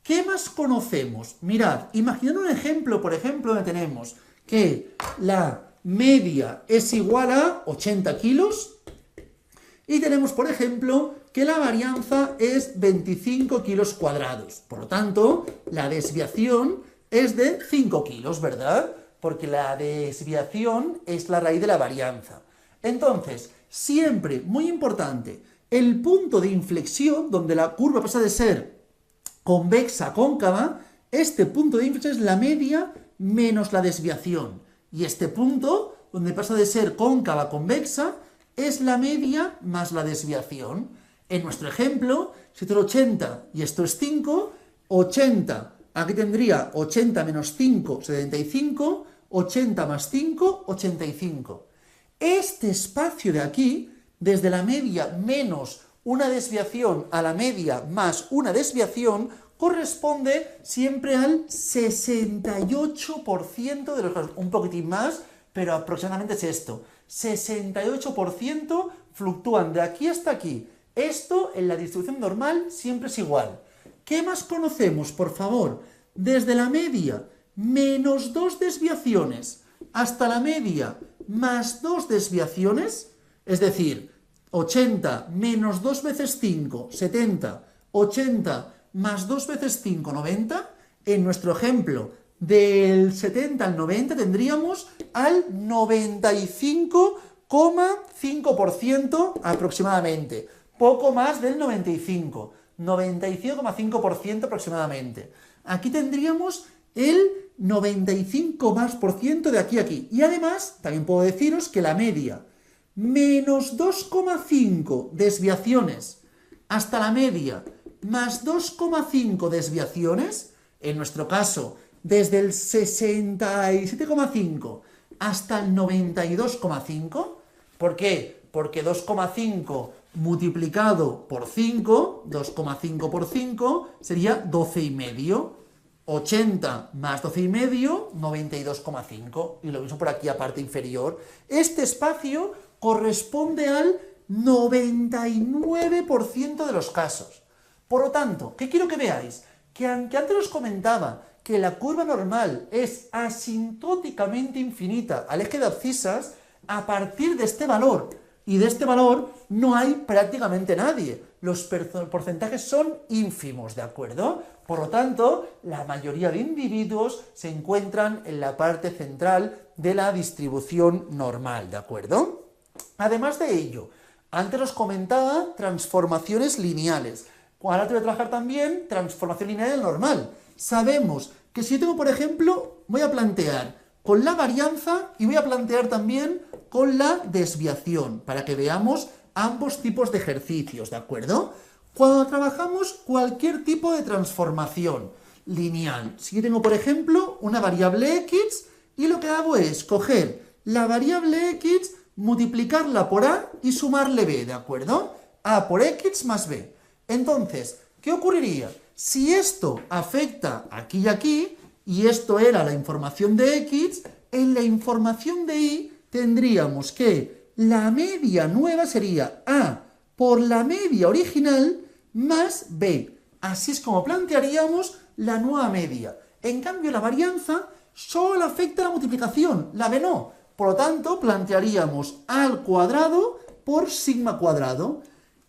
S1: ¿Qué más conocemos? Mirad, imaginad un ejemplo, por ejemplo, donde tenemos que la media es igual a 80 kilos y tenemos, por ejemplo, que la varianza es 25 kilos cuadrados. Por lo tanto, la desviación es de 5 kilos, ¿verdad? Porque la desviación es la raíz de la varianza. Entonces, siempre, muy importante, el punto de inflexión, donde la curva pasa de ser convexa a cóncava, este punto de inflexión es la media menos la desviación. Y este punto, donde pasa de ser cóncava a convexa, es la media más la desviación. En nuestro ejemplo, si esto es 80 y esto es 5, 80, aquí tendría 80 menos 5, 75, 80 más 5, 85. Este espacio de aquí, desde la media menos una desviación a la media más una desviación, corresponde siempre al 68% de los casos. Un poquitín más, pero aproximadamente es esto. 68% fluctúan de aquí hasta aquí. Esto en la distribución normal siempre es igual. ¿Qué más conocemos, por favor? Desde la media menos 2 desviaciones hasta la media más 2 desviaciones, es decir, 80 menos 2 veces 5, 70, 80 más 2 veces 5, 90, en nuestro ejemplo, del 70 al 90 tendríamos al 95,5% aproximadamente, poco más del 95, 95,5% aproximadamente. Aquí tendríamos el 95 más por ciento de aquí a aquí. Y además, también puedo deciros que la media menos 2,5 desviaciones hasta la media más 2,5 desviaciones, en nuestro caso, desde el 67,5 hasta el 92,5. ¿Por qué? Porque 2,5 multiplicado por 5, 2,5 por 5, sería 12,5. 80 más 12,5, 92,5. Y lo mismo por aquí a parte inferior. Este espacio corresponde al 99% de los casos. Por lo tanto, ¿qué quiero que veáis? Que aunque antes os comentaba que la curva normal es asintóticamente infinita al eje de abscisas, a partir de este valor y de este valor no hay prácticamente nadie. Los porcentajes son ínfimos, ¿de acuerdo? Por lo tanto, la mayoría de individuos se encuentran en la parte central de la distribución normal, ¿de acuerdo? Además de ello, antes os comentaba transformaciones lineales. Ahora te voy a trabajar también transformación lineal normal. Sabemos que si yo tengo, por ejemplo, voy a plantear con la varianza y voy a plantear también con la desviación, para que veamos ambos tipos de ejercicios, ¿de acuerdo? Cuando trabajamos cualquier tipo de transformación lineal, si yo tengo, por ejemplo, una variable x y lo que hago es coger la variable x, multiplicarla por a y sumarle b, ¿de acuerdo? A por x más b. Entonces, ¿qué ocurriría? Si esto afecta aquí y aquí, y esto era la información de x, en la información de y tendríamos que la media nueva sería a por la media original más b. Así es como plantearíamos la nueva media. En cambio, la varianza solo afecta a la multiplicación, la b no. Por lo tanto, plantearíamos a al cuadrado por sigma cuadrado.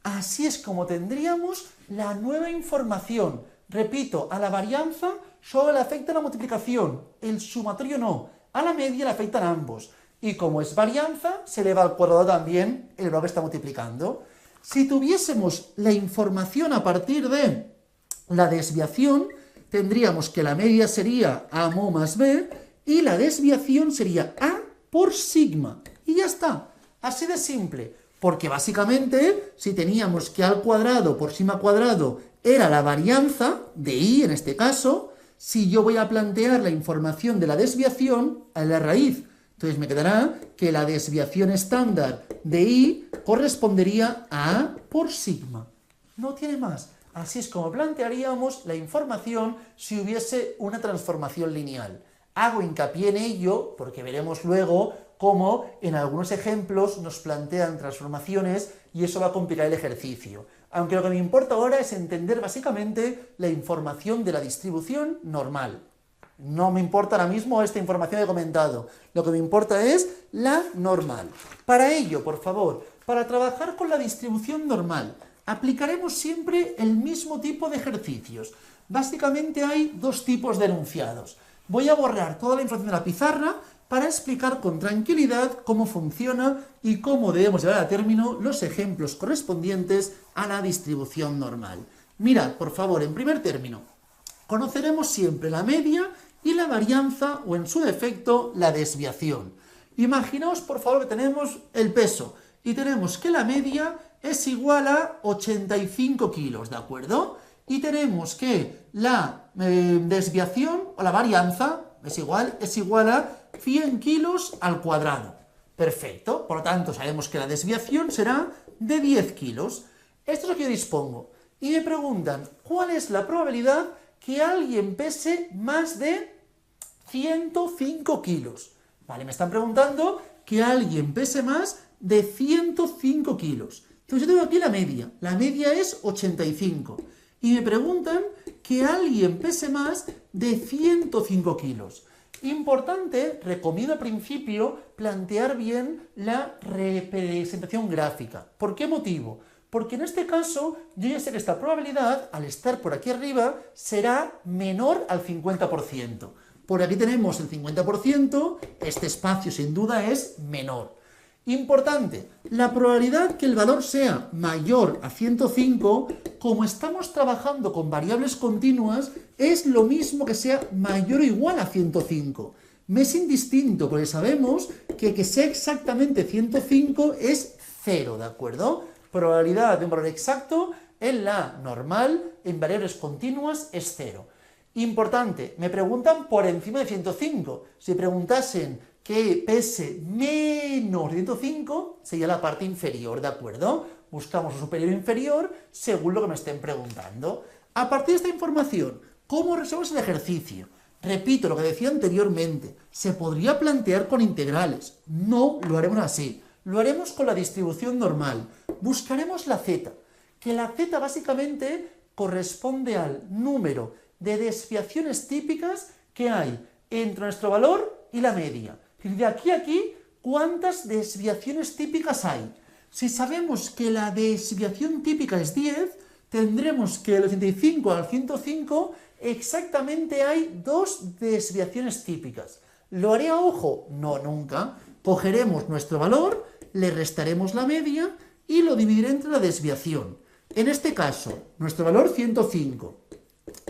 S1: Así es como tendríamos la nueva información. Repito, a la varianza solo le afecta la multiplicación, el sumatorio no. A la media le afectan ambos. Y como es varianza, se le va al cuadrado también el valor que está multiplicando. Si tuviésemos la información a partir de la desviación, tendríamos que la media sería A mo más B y la desviación sería A por sigma. Y ya está, así de simple. Porque básicamente, si teníamos que A al cuadrado por sigma cuadrado era la varianza de I en este caso, si yo voy a plantear la información de la desviación a la raíz, entonces me quedará que la desviación estándar de I correspondería a A por sigma. No tiene más. Así es como plantearíamos la información si hubiese una transformación lineal. Hago hincapié en ello porque veremos luego cómo en algunos ejemplos nos plantean transformaciones y eso va a complicar el ejercicio. Aunque lo que me importa ahora es entender básicamente la información de la distribución normal. No me importa ahora mismo esta información que he comentado. Lo que me importa es la normal. Para ello, por favor, para trabajar con la distribución normal, aplicaremos siempre el mismo tipo de ejercicios. Básicamente hay dos tipos de enunciados. Voy a borrar toda la información de la pizarra para explicar con tranquilidad cómo funciona y cómo debemos llevar a término los ejemplos correspondientes a la distribución normal. Mirad, por favor, en primer término, conoceremos siempre la media y la varianza, o en su defecto, la desviación. Imaginaos, por favor, que tenemos el peso y tenemos que la media es igual a 85 kilos, ¿de acuerdo? Y tenemos que la desviación, o la varianza, es igual a 100 kilos al cuadrado. Perfecto, por lo tanto sabemos que la desviación será de 10 kilos. Esto es lo que yo dispongo. Y me preguntan, ¿cuál es la probabilidad que alguien pese más de 105 kilos? Vale, me están preguntando que alguien pese más de 105 kilos. Entonces yo tengo aquí la media es 85. Y me preguntan que alguien pese más de 105 kilos. Importante, recomiendo al principio plantear bien la representación gráfica. ¿Por qué motivo? Porque en este caso yo ya sé que esta probabilidad, al estar por aquí arriba, será menor al 50%. Por aquí tenemos el 50%, este espacio sin duda es menor. Importante, la probabilidad que el valor sea mayor a 105, como estamos trabajando con variables continuas, es lo mismo que sea mayor o igual a 105. Me es indistinto, porque sabemos que sea exactamente 105 es 0, ¿de acuerdo? Probabilidad de un valor exacto en la normal, en variables continuas, es 0. Importante, me preguntan por encima de 105. Si preguntasen que pese menos de 105, sería la parte inferior, ¿de acuerdo? Buscamos un superior e inferior según lo que me estén preguntando. A partir de esta información, ¿cómo resolvemos el ejercicio? Repito lo que decía anteriormente, se podría plantear con integrales. No lo haremos así, lo haremos con la distribución normal. Buscaremos la z, que la z básicamente corresponde al número de desviaciones típicas que hay entre nuestro valor y la media. De aquí a aquí, ¿cuántas desviaciones típicas hay? Si sabemos que la desviación típica es 10, tendremos que del 85 al 105 exactamente hay 2 desviaciones típicas. ¿Lo haré a ojo? No, nunca. Cogeremos nuestro valor, le restaremos la media y lo dividiré entre la desviación. En este caso, nuestro valor 105,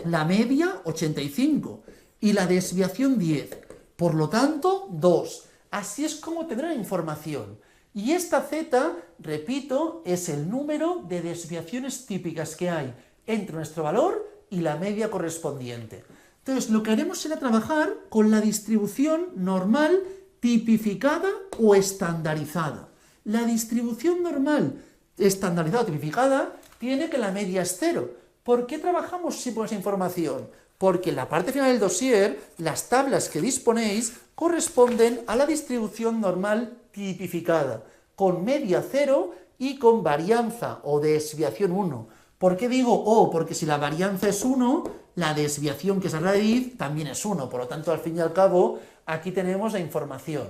S1: la media 85 y la desviación 10. Por lo tanto, 2. Así es como tendrá la información. Y esta z, repito, es el número de desviaciones típicas que hay entre nuestro valor y la media correspondiente. Entonces, lo que haremos será trabajar con la distribución normal tipificada o estandarizada. La distribución normal estandarizada o tipificada tiene que la media es 0. ¿Por qué trabajamos siempre con esa información? Porque en la parte final del dossier, las tablas que disponéis corresponden a la distribución normal tipificada, con media 0 y con varianza o desviación 1. ¿Por qué digo O? Porque si la varianza es 1, la desviación, que es la raíz, también es 1. Por lo tanto, al fin y al cabo, aquí tenemos la información.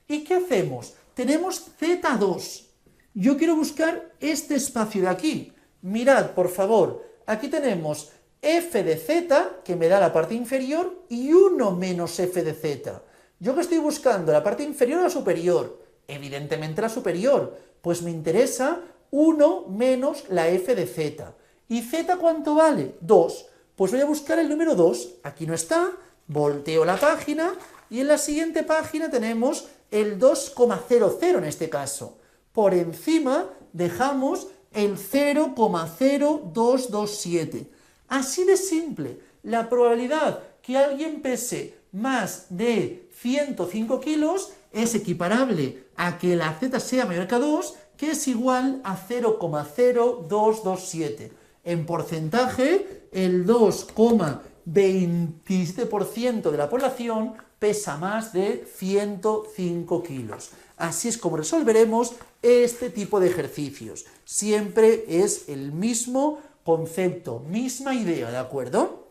S1: ¿Y qué hacemos? Tenemos Z2. Yo quiero buscar este espacio de aquí. Mirad, por favor, aquí tenemos f de z, que me da la parte inferior, y 1 menos f de z. ¿Yo que estoy buscando? ¿La parte inferior o la superior? Evidentemente la superior, pues me interesa 1 menos la f de z. ¿Y z cuánto vale? 2. Pues voy a buscar el número 2. Aquí no está, volteo la página y en la siguiente página tenemos el 2,00 en este caso. Por encima dejamos el 0,0227. Así de simple, la probabilidad que alguien pese más de 105 kilos es equiparable a que la z sea mayor que 2, que es igual a 0,0227. En porcentaje, el 2,27% de la población pesa más de 105 kilos. Así es como resolveremos este tipo de ejercicios. Siempre es el mismo concepto, misma idea, ¿de acuerdo?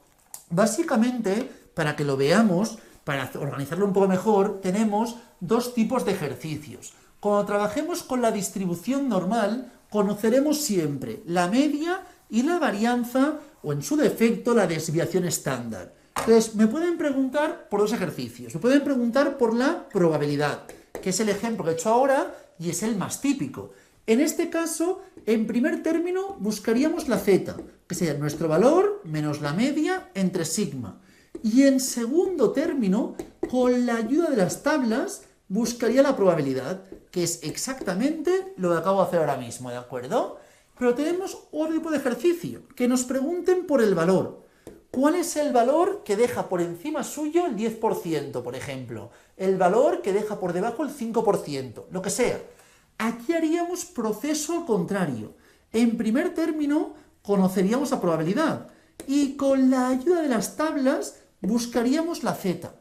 S1: Básicamente, para que lo veamos, para organizarlo un poco mejor, tenemos dos tipos de ejercicios. Cuando trabajemos con la distribución normal, conoceremos siempre la media y la varianza, o en su defecto, la desviación estándar. Entonces, me pueden preguntar por dos ejercicios. Me pueden preguntar por la probabilidad, que es el ejemplo que he hecho ahora y es el más típico. En este caso, en primer término, buscaríamos la z, que sería nuestro valor menos la media entre sigma. Y en segundo término, con la ayuda de las tablas, buscaría la probabilidad, que es exactamente lo que acabo de hacer ahora mismo, ¿de acuerdo? Pero tenemos otro tipo de ejercicio, que nos pregunten por el valor. ¿Cuál es el valor que deja por encima suyo el 10%, por ejemplo? El valor que deja por debajo el 5%, lo que sea. Aquí haríamos proceso al contrario. En primer término, conoceríamos la probabilidad y con la ayuda de las tablas buscaríamos la z.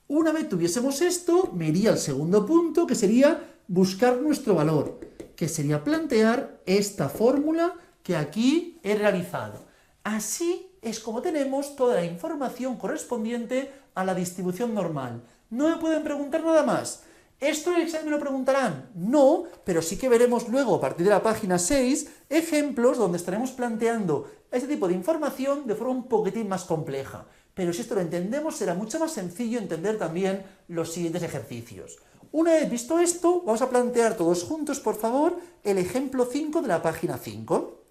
S1: Una vez tuviésemos esto, me iría al segundo punto, que sería buscar nuestro valor, que sería plantear esta fórmula que aquí he realizado. Así es como tenemos toda la información correspondiente a la distribución normal. No me pueden preguntar nada más. ¿Esto en el examen me lo preguntarán? No, pero sí que veremos luego, a partir de la página 6, ejemplos donde estaremos planteando este tipo de información de forma un poquitín más compleja. Pero si esto lo entendemos, será mucho más sencillo entender también los siguientes ejercicios. Una vez visto esto, vamos a plantear todos juntos, por favor, el ejemplo 5 de la página 5.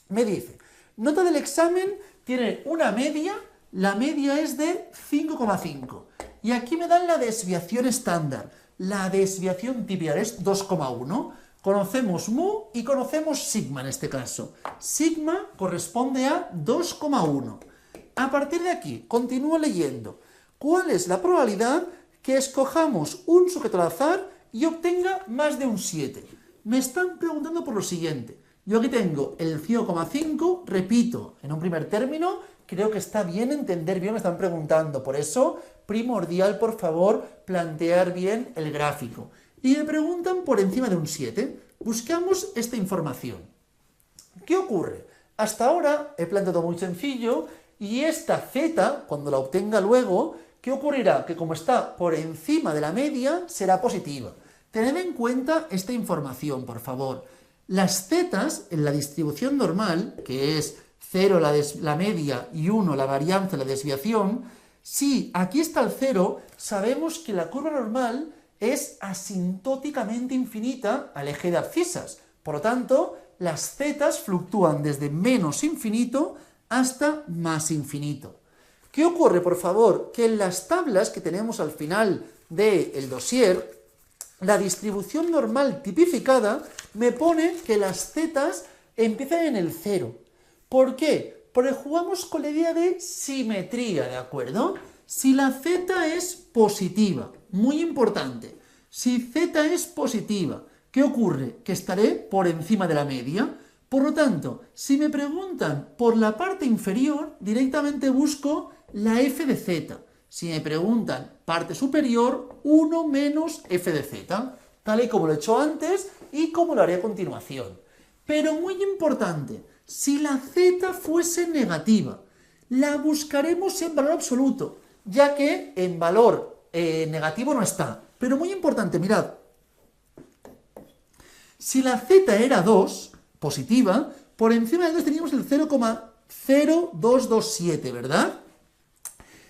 S1: Me dice, nota del examen tiene una media, la media es de 5,5. Y aquí me dan la desviación estándar. La desviación típica es 2,1. Conocemos mu y conocemos sigma en este caso. Sigma corresponde a 2,1. A partir de aquí, continúo leyendo. ¿Cuál es la probabilidad que escojamos un sujeto al azar y obtenga más de un 7? Me están preguntando por lo siguiente. Yo aquí tengo el 5,5, repito, en un primer término, creo que está bien entender bien, me están preguntando. Por eso, primordial, por favor, plantear bien el gráfico. Y me preguntan por encima de un 7. Buscamos esta información. ¿Qué ocurre? Hasta ahora he planteado muy sencillo y esta z, cuando la obtenga luego, ¿qué ocurrirá? Que como está por encima de la media, será positiva. Tened en cuenta esta información, por favor. Las zetas en la distribución normal, que es 0 la media y 1 la varianza, la desviación, si aquí está el 0, sabemos que la curva normal es asintóticamente infinita al eje de abscisas. Por lo tanto, las zetas fluctúan desde menos infinito hasta más infinito. ¿Qué ocurre, por favor? Que en las tablas que tenemos al final del dossier, la distribución normal tipificada me pone que las zetas empiezan en el 0. ¿Por qué? Porque jugamos con la idea de simetría, ¿de acuerdo? Si la z es positiva, muy importante, si z es positiva, ¿qué ocurre? Que estaré por encima de la media. Por lo tanto, si me preguntan por la parte inferior, directamente busco la f de z. Si me preguntan parte superior, 1 menos f de z, tal y como lo he hecho antes y como lo haré a continuación. Pero muy importante, si la z fuese negativa, la buscaremos en valor absoluto, ya que en valor negativo no está. Pero muy importante, mirad, si la z era 2, positiva, por encima de 2 teníamos el 0,0227, ¿verdad?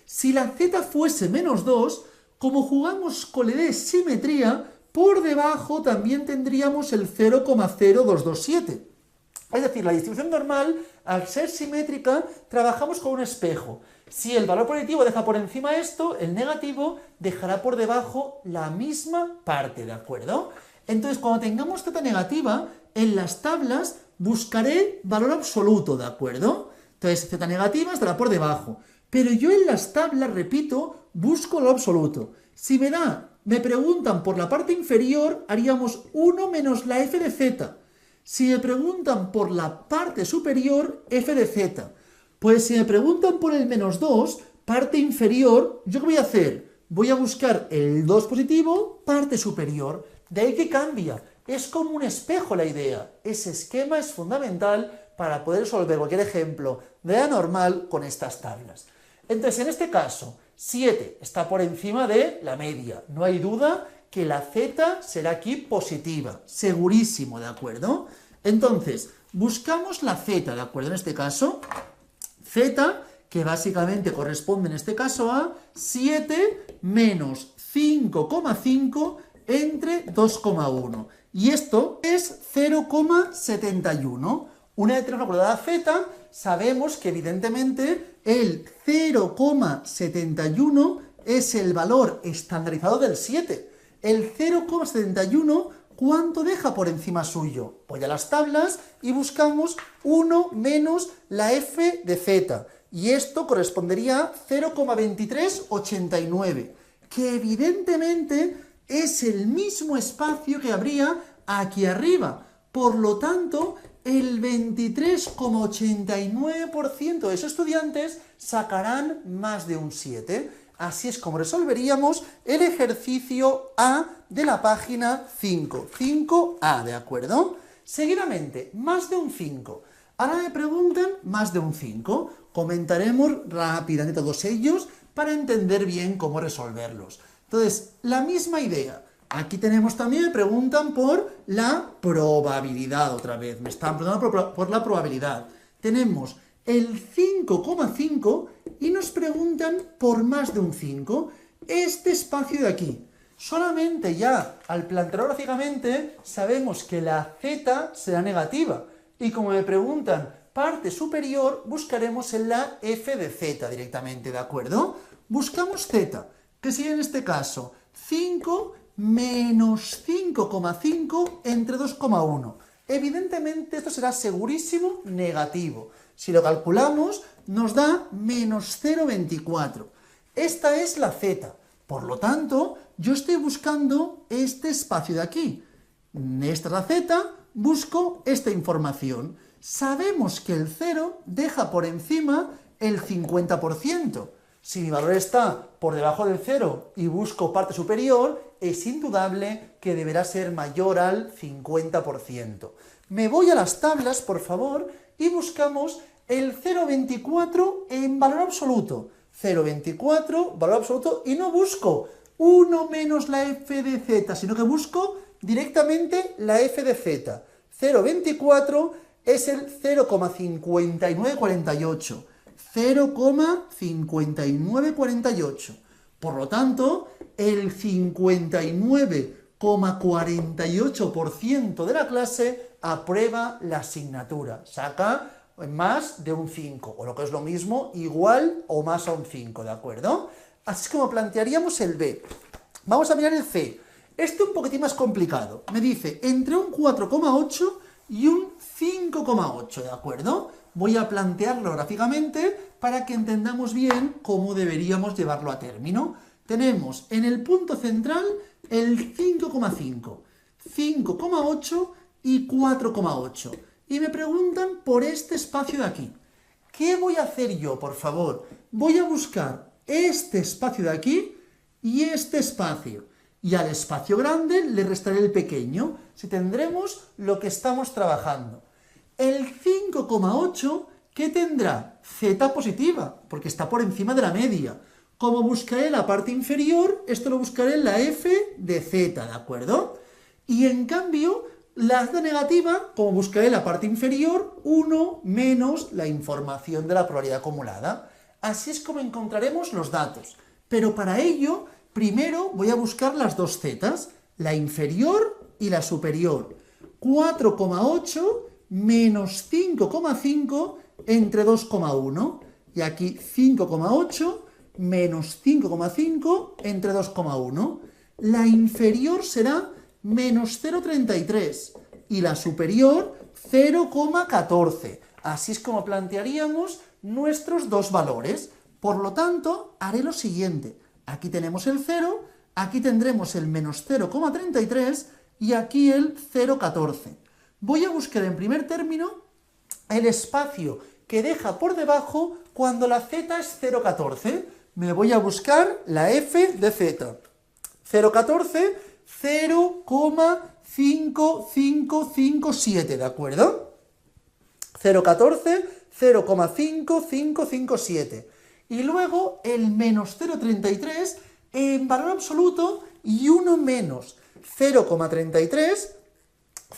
S1: Si la z fuese menos 2, como jugamos con la idea de simetría, por debajo también tendríamos el 0,0227. Es decir, la distribución normal, al ser simétrica, trabajamos con un espejo. Si el valor positivo deja por encima esto, el negativo dejará por debajo la misma parte, ¿de acuerdo? Entonces, cuando tengamos θ negativa, en las tablas buscaré valor absoluto, ¿de acuerdo? Entonces, z negativa estará por debajo. Pero yo en las tablas, repito, busco lo absoluto. Si me preguntan por la parte inferior, haríamos 1 menos la f de z. Si me preguntan por la parte superior, f de z. Pues si me preguntan por el menos 2, parte inferior, ¿yo qué voy a hacer? Voy a buscar el 2 positivo, parte superior. De ahí que cambia. Es como un espejo la idea. Ese esquema es fundamental para poder resolver cualquier ejemplo de la normal con estas tablas. Entonces, en este caso, 7 está por encima de la media. No hay duda que la z será aquí positiva. Segurísimo, ¿de acuerdo? Entonces, buscamos la z, ¿de acuerdo? En este caso, z, que básicamente corresponde en este caso a 7 menos 5,5 entre 2,1. Y esto es 0,71. Una vez tenemos calculada z, sabemos que evidentemente el 0,71 es el valor estandarizado del 7. El 0,71, ¿cuánto deja por encima suyo? Voy a las tablas y buscamos 1 menos la f de z. Y esto correspondería a 0,2389, que evidentemente es el mismo espacio que habría aquí arriba. Por lo tanto, el 23,89% de esos estudiantes sacarán más de un 7. Así es como resolveríamos el ejercicio A de la página 5. 5A, ¿de acuerdo? Seguidamente, más de un 5. Ahora me preguntan más de un 5. Comentaremos rápidamente todos ellos para entender bien cómo resolverlos. Entonces, la misma idea. Aquí tenemos también, me preguntan por la probabilidad otra vez. Me están preguntando por la probabilidad. Tenemos el 5,5 y nos preguntan por más de un 5. Este espacio de aquí. Solamente ya al plantearlo gráficamente sabemos que la z será negativa. Y como me preguntan parte superior, buscaremos en la f de z directamente, ¿de acuerdo? Buscamos z, que sería en este caso 5 menos 5,5 entre 2,1. Evidentemente esto será segurísimo negativo. Si lo calculamos, nos da menos 0,24. Esta es la z. Por lo tanto, yo estoy buscando este espacio de aquí. Esta es la z, busco esta información. Sabemos que el 0 deja por encima el 50%. Si mi valor está por debajo del 0 y busco parte superior, es indudable que deberá ser mayor al 50%. Me voy a las tablas, por favor, y buscamos el 0,24 en valor absoluto. 0,24, valor absoluto, y no busco 1 menos la f de z, sino que busco directamente la f de z. 0,24 es el 0,5948. 0,5948. Por lo tanto, el 59,48% de la clase aprueba la asignatura. Saca más de un 5, o lo que es lo mismo, igual o más a un 5, ¿de acuerdo? Así es como plantearíamos el B. Vamos a mirar el C. Este es un poquitín más complicado. Me dice entre un 4,8 y un 5,8, ¿de acuerdo? Voy a plantearlo gráficamente para que entendamos bien cómo deberíamos llevarlo a término. Tenemos en el punto central el 5,5, 5,8 y 4,8. Y me preguntan por este espacio de aquí. ¿Qué voy a hacer yo, por favor? Voy a buscar este espacio de aquí y este espacio. Y al espacio grande le restaré el pequeño. Si tendremos lo que estamos trabajando. El 5,8, ¿qué tendrá? Z positiva, porque está por encima de la media. Como buscaré la parte inferior, esto lo buscaré en la f de z, ¿de acuerdo? Y en cambio, la z negativa, como buscaré la parte inferior, 1 menos la información de la probabilidad acumulada. Así es como encontraremos los datos. Pero para ello, primero voy a buscar las dos zetas. la inferior y la superior. 4,8 menos 5,5 entre 2,1. Y aquí 5,8 menos 5,5 entre 2,1. La inferior será menos 0,33 y la superior 0,14. Así es como plantearíamos nuestros dos valores. Por lo tanto, haré lo siguiente. Aquí tenemos el 0, aquí tendremos el menos 0,33 y aquí el 0,14. Voy a buscar en primer término el espacio que deja por debajo cuando la z es 0,14. Me voy a buscar la f de z. 0,14, 0,5557, ¿de acuerdo? 0,14, 0,5557. Y luego el menos 0,33 en valor absoluto y 1 menos 0,33,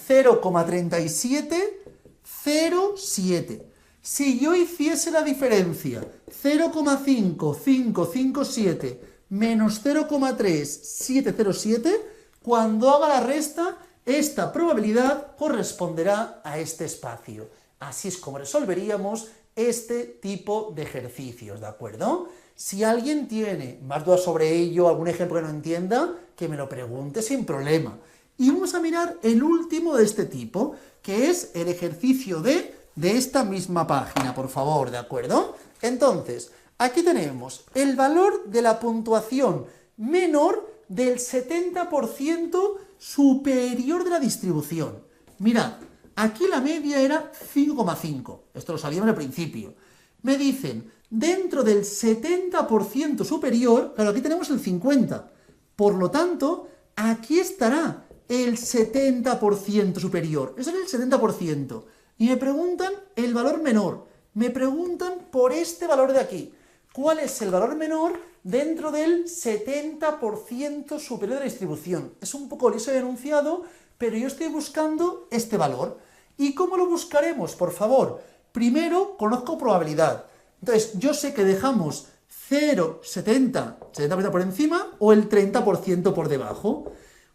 S1: 0,3707. Si yo hiciese la diferencia 0,5557 menos 0,3707, cuando haga la resta, esta probabilidad corresponderá a este espacio. Así es como resolveríamos este tipo de ejercicios, ¿de acuerdo? Si alguien tiene más dudas sobre ello, algún ejemplo que no entienda, que me lo pregunte sin problema. Y vamos a mirar el último de este tipo, que es el ejercicio de esta misma página, por favor, ¿de acuerdo? Entonces, aquí tenemos el valor de la puntuación menor del 70% superior de la distribución. Mirad, aquí la media era 5,5. Esto lo sabíamos al principio. Me dicen, dentro del 70% superior, claro, aquí tenemos el 50. Por lo tanto, aquí estará el 70% superior. Eso es el 70%. Y me preguntan el valor menor. Me preguntan por este valor de aquí. ¿Cuál es el valor menor dentro del 70% superior de la distribución? Es un poco liso de enunciado, pero yo estoy buscando este valor. ¿Y cómo lo buscaremos? Por favor, primero conozco probabilidad. Entonces, yo sé que dejamos 70% por encima o el 30% por debajo.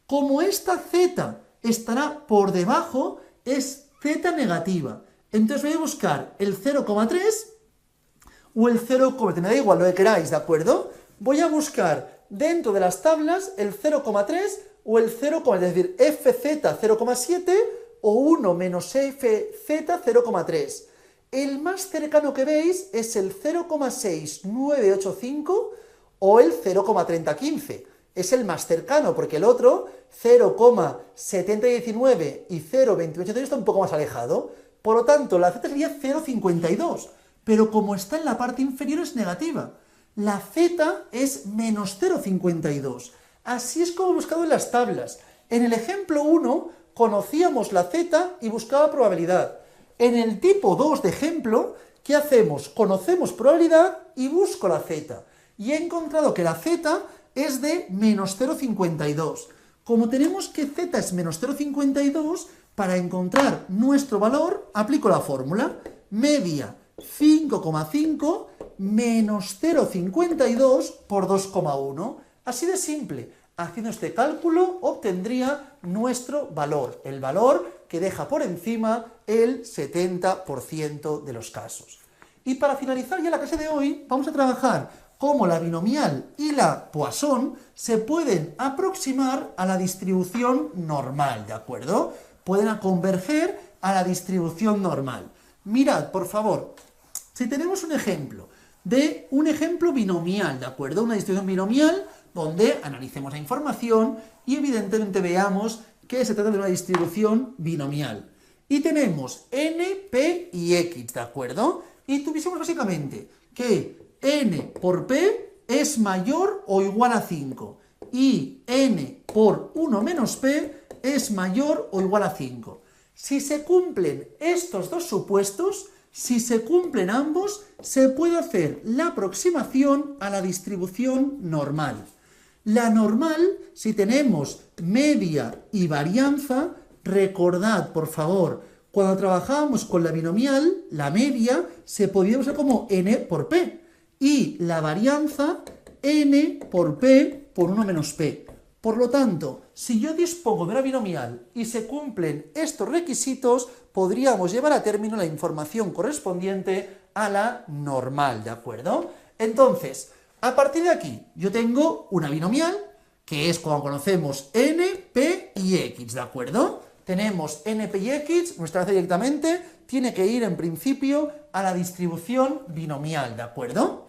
S1: Como esta z estará por debajo, es z negativa. Entonces voy a buscar el 0,3 o el 0,3, me da igual lo que queráis, ¿de acuerdo? Voy a buscar dentro de las tablas el 0,3 o el 0,3, es decir, fz 0,7 o 1 menos fz 0,3. El más cercano que veis es el 0,6985 o el 0,3015. Es el más cercano, porque el otro, 0,7019 y 0,28 está un poco más alejado. Por lo tanto, la z sería 0,52. Pero como está en la parte inferior es negativa. La z es menos 0,52. Así es como he buscado en las tablas. En el ejemplo 1 conocíamos la z y buscaba probabilidad. En el tipo 2 de ejemplo, ¿qué hacemos? Conocemos probabilidad y busco la z. Y he encontrado que la z es de menos 0,52. Como tenemos que z es menos 0,52, para encontrar nuestro valor, aplico la fórmula. Media 5,5 menos 0,52 por 2,1. Así de simple. Haciendo este cálculo obtendría nuestro valor, el valor que deja por encima el 70% de los casos. Y para finalizar ya la clase de hoy, vamos a trabajar cómo la binomial y la Poisson se pueden aproximar a la distribución normal, ¿de acuerdo? Pueden converger a la distribución normal. Mirad, por favor, si tenemos un ejemplo binomial, ¿de acuerdo? Una distribución binomial donde analicemos la información y evidentemente veamos que se trata de una distribución binomial. Y tenemos n, p y x, ¿de acuerdo? Y tuviésemos básicamente que n por p es mayor o igual a 5 y n por 1 menos p es mayor o igual a 5. Si se cumplen estos dos supuestos, si se cumplen ambos, se puede hacer la aproximación a la distribución normal. La normal, si tenemos media y varianza, recordad, por favor, cuando trabajábamos con la binomial, la media se podía usar como n por p y la varianza n por p por 1 menos p. Por lo tanto, si yo dispongo de una binomial y se cumplen estos requisitos, podríamos llevar a término la información correspondiente a la normal, ¿de acuerdo? Entonces, a partir de aquí, yo tengo una binomial, que es como conocemos n, p y x, ¿de acuerdo? Tenemos n, p y x, nuestra base directamente tiene que ir en principio a la distribución binomial, ¿de acuerdo?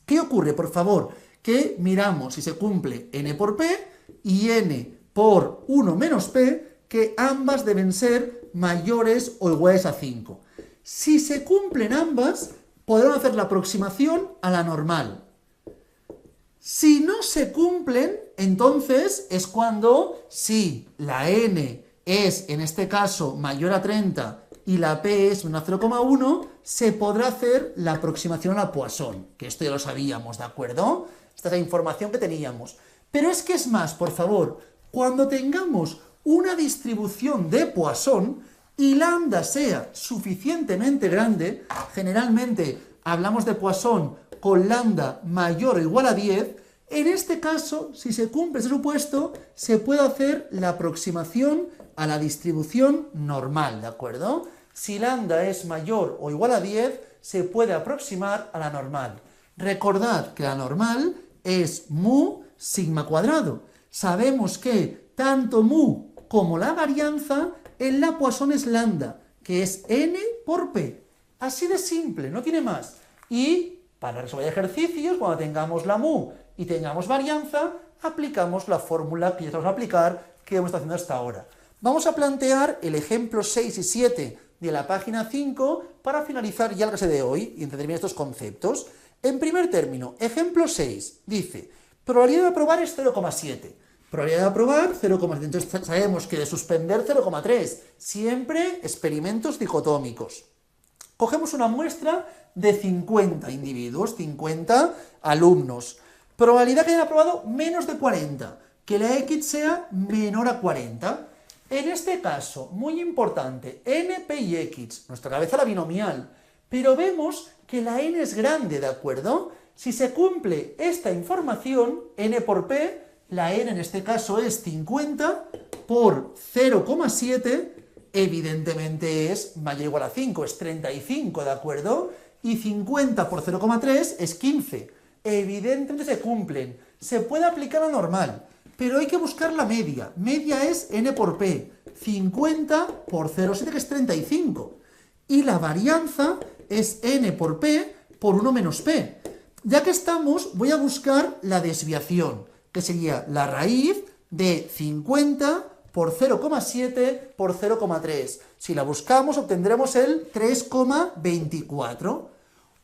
S1: ¿Qué ocurre? Por favor, que miramos si se cumple n por p y n por 1 menos p, que ambas deben ser mayores o iguales a 5. Si se cumplen ambas, podremos hacer la aproximación a la normal. Si no se cumplen, entonces es cuando, si la n es, en este caso, mayor a 30 y la p es menos 0,1, se podrá hacer la aproximación a la Poisson, que esto ya lo sabíamos, ¿de acuerdo? Esta es la información que teníamos. Pero es que es más, por favor, cuando tengamos una distribución de Poisson y lambda sea suficientemente grande, generalmente hablamos de Poisson con lambda mayor o igual a 10, en este caso, si se cumple ese supuesto, se puede hacer la aproximación a la distribución normal, ¿de acuerdo? Si lambda es mayor o igual a 10, se puede aproximar a la normal. Recordad que la normal es mu sigma cuadrado. Sabemos que tanto mu como la varianza en la Poisson es lambda, que es n por p. Así de simple, no tiene más. Y para resolver ejercicios, cuando tengamos la mu y tengamos varianza, aplicamos la fórmula que ya vamos a aplicar, que hemos estado haciendo hasta ahora. Vamos a plantear el ejemplo 6 y 7 de la página 5 para finalizar ya la clase de hoy y entender bien estos conceptos. En primer término, ejemplo 6, dice, probabilidad de aprobar es 0,7. Probabilidad de aprobar 0,7. Entonces sabemos que de suspender 0,3. Siempre experimentos dicotómicos. Cogemos una muestra de 50 individuos, 50 alumnos. Probabilidad que hayan aprobado menos de 40, que la X sea menor a 40. En este caso, muy importante, n, p y x, nuestra cabeza la binomial, pero vemos que la n es grande, ¿de acuerdo? Si se cumple esta información, n por p, la n en este caso es 50 por 0,7, evidentemente es mayor o igual a 5, es 35, ¿de acuerdo? Y 50 por 0,3 es 15. Evidentemente se cumplen. Se puede aplicar a normal, pero hay que buscar la media. Media es n por p, 50 por 0,7, que es 35. Y la varianza es n por p por 1 menos p. Ya que estamos, voy a buscar la desviación, que sería la raíz de 50 por 0,7 por 0,3. Si la buscamos, obtendremos el 3,24.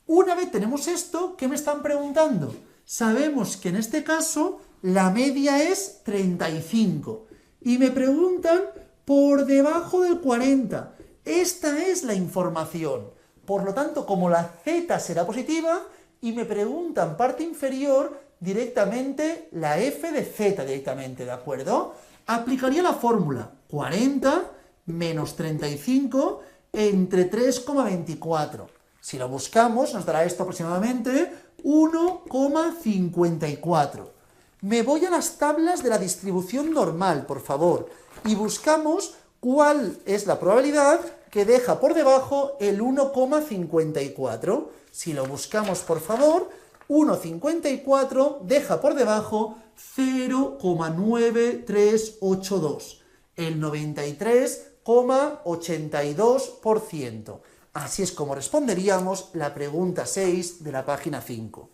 S1: Una vez tenemos esto, ¿qué me están preguntando? Sabemos que en este caso la media es 35. Y me preguntan por debajo del 40. Esta es la información. Por lo tanto, como la z será positiva, y me preguntan parte inferior, directamente la f de z directamente, ¿de acuerdo? Aplicaría la fórmula 40 menos 35 entre 3,24. Si lo buscamos, nos dará esto aproximadamente 1,54. Me voy a las tablas de la distribución normal, por favor, y buscamos cuál es la probabilidad que deja por debajo el 1,54. Si lo buscamos, por favor, 1,54 deja por debajo 0,9382, el 93,82%. Así es como responderíamos la pregunta 6 de la página 5.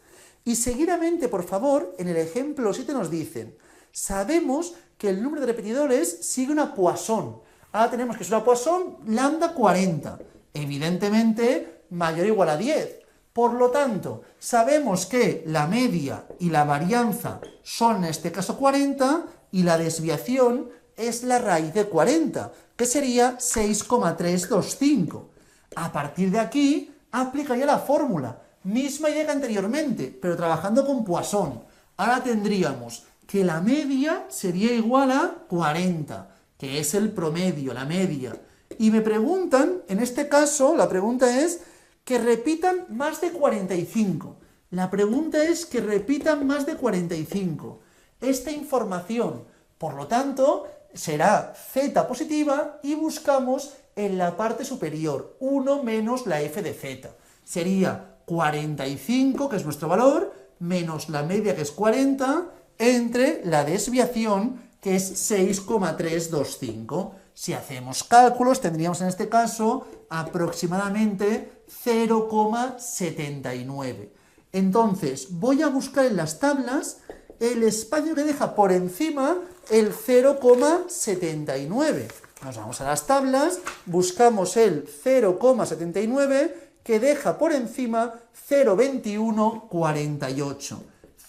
S1: Y seguidamente, por favor, en el ejemplo 7 nos dicen, sabemos que el número de repetidores sigue una Poisson. Ahora tenemos que es una Poisson lambda 40, evidentemente mayor o igual a 10. Por lo tanto, sabemos que la media y la varianza son en este caso 40 y la desviación es la raíz de 40, que sería 6,325. A partir de aquí, aplicaría la fórmula, misma idea que anteriormente, pero trabajando con Poisson. Ahora tendríamos que la media sería igual a 40, que es el promedio, la media. Y me preguntan, en este caso, la pregunta es que repitan más de 45. La pregunta es que repitan más de 45. Esta información Por lo tanto, será z positiva y buscamos en la parte superior 1 menos la f de z. Sería 45, que es nuestro valor, menos la media, que es 40, entre la desviación, que es 6,325. Si hacemos cálculos, tendríamos en este caso aproximadamente 0,79. Entonces, voy a buscar en las tablas el espacio que deja por encima el 0,79. Nos vamos a las tablas, buscamos el 0,79 que deja por encima 0,2148.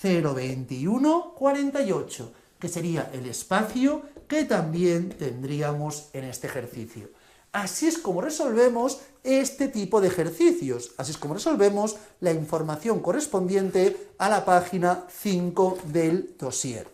S1: 0,2148, que sería el espacio que también tendríamos en este ejercicio. Así es como resolvemos este tipo de ejercicios, así es como resolvemos la información correspondiente a la página 5 del dossier.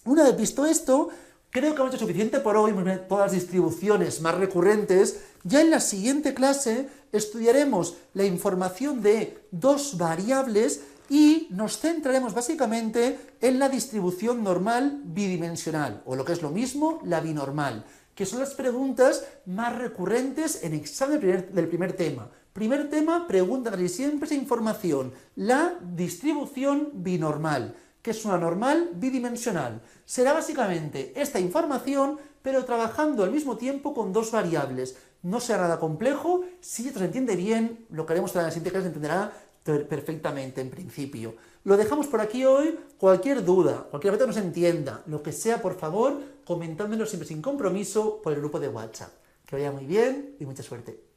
S1: Una vez visto esto, creo que hemos hecho suficiente por hoy, todas las distribuciones más recurrentes. Ya en la siguiente clase estudiaremos la información de dos variables y nos centraremos básicamente en la distribución normal bidimensional, o lo que es lo mismo, la binormal, que son las preguntas más recurrentes en examen del primer tema. Primer tema, pregunta casi siempre esa información, la distribución binormal, que es una normal bidimensional. Será básicamente esta información, pero trabajando al mismo tiempo con dos variables. No será nada complejo, si se entiende bien, lo que haremos en la siguiente clase se entenderá perfectamente en principio. Lo dejamos por aquí hoy. Cualquier duda, cualquier cosa que no se entienda, lo que sea, por favor, comentádmelo siempre sin compromiso por el grupo de WhatsApp. Que vaya muy bien y mucha suerte.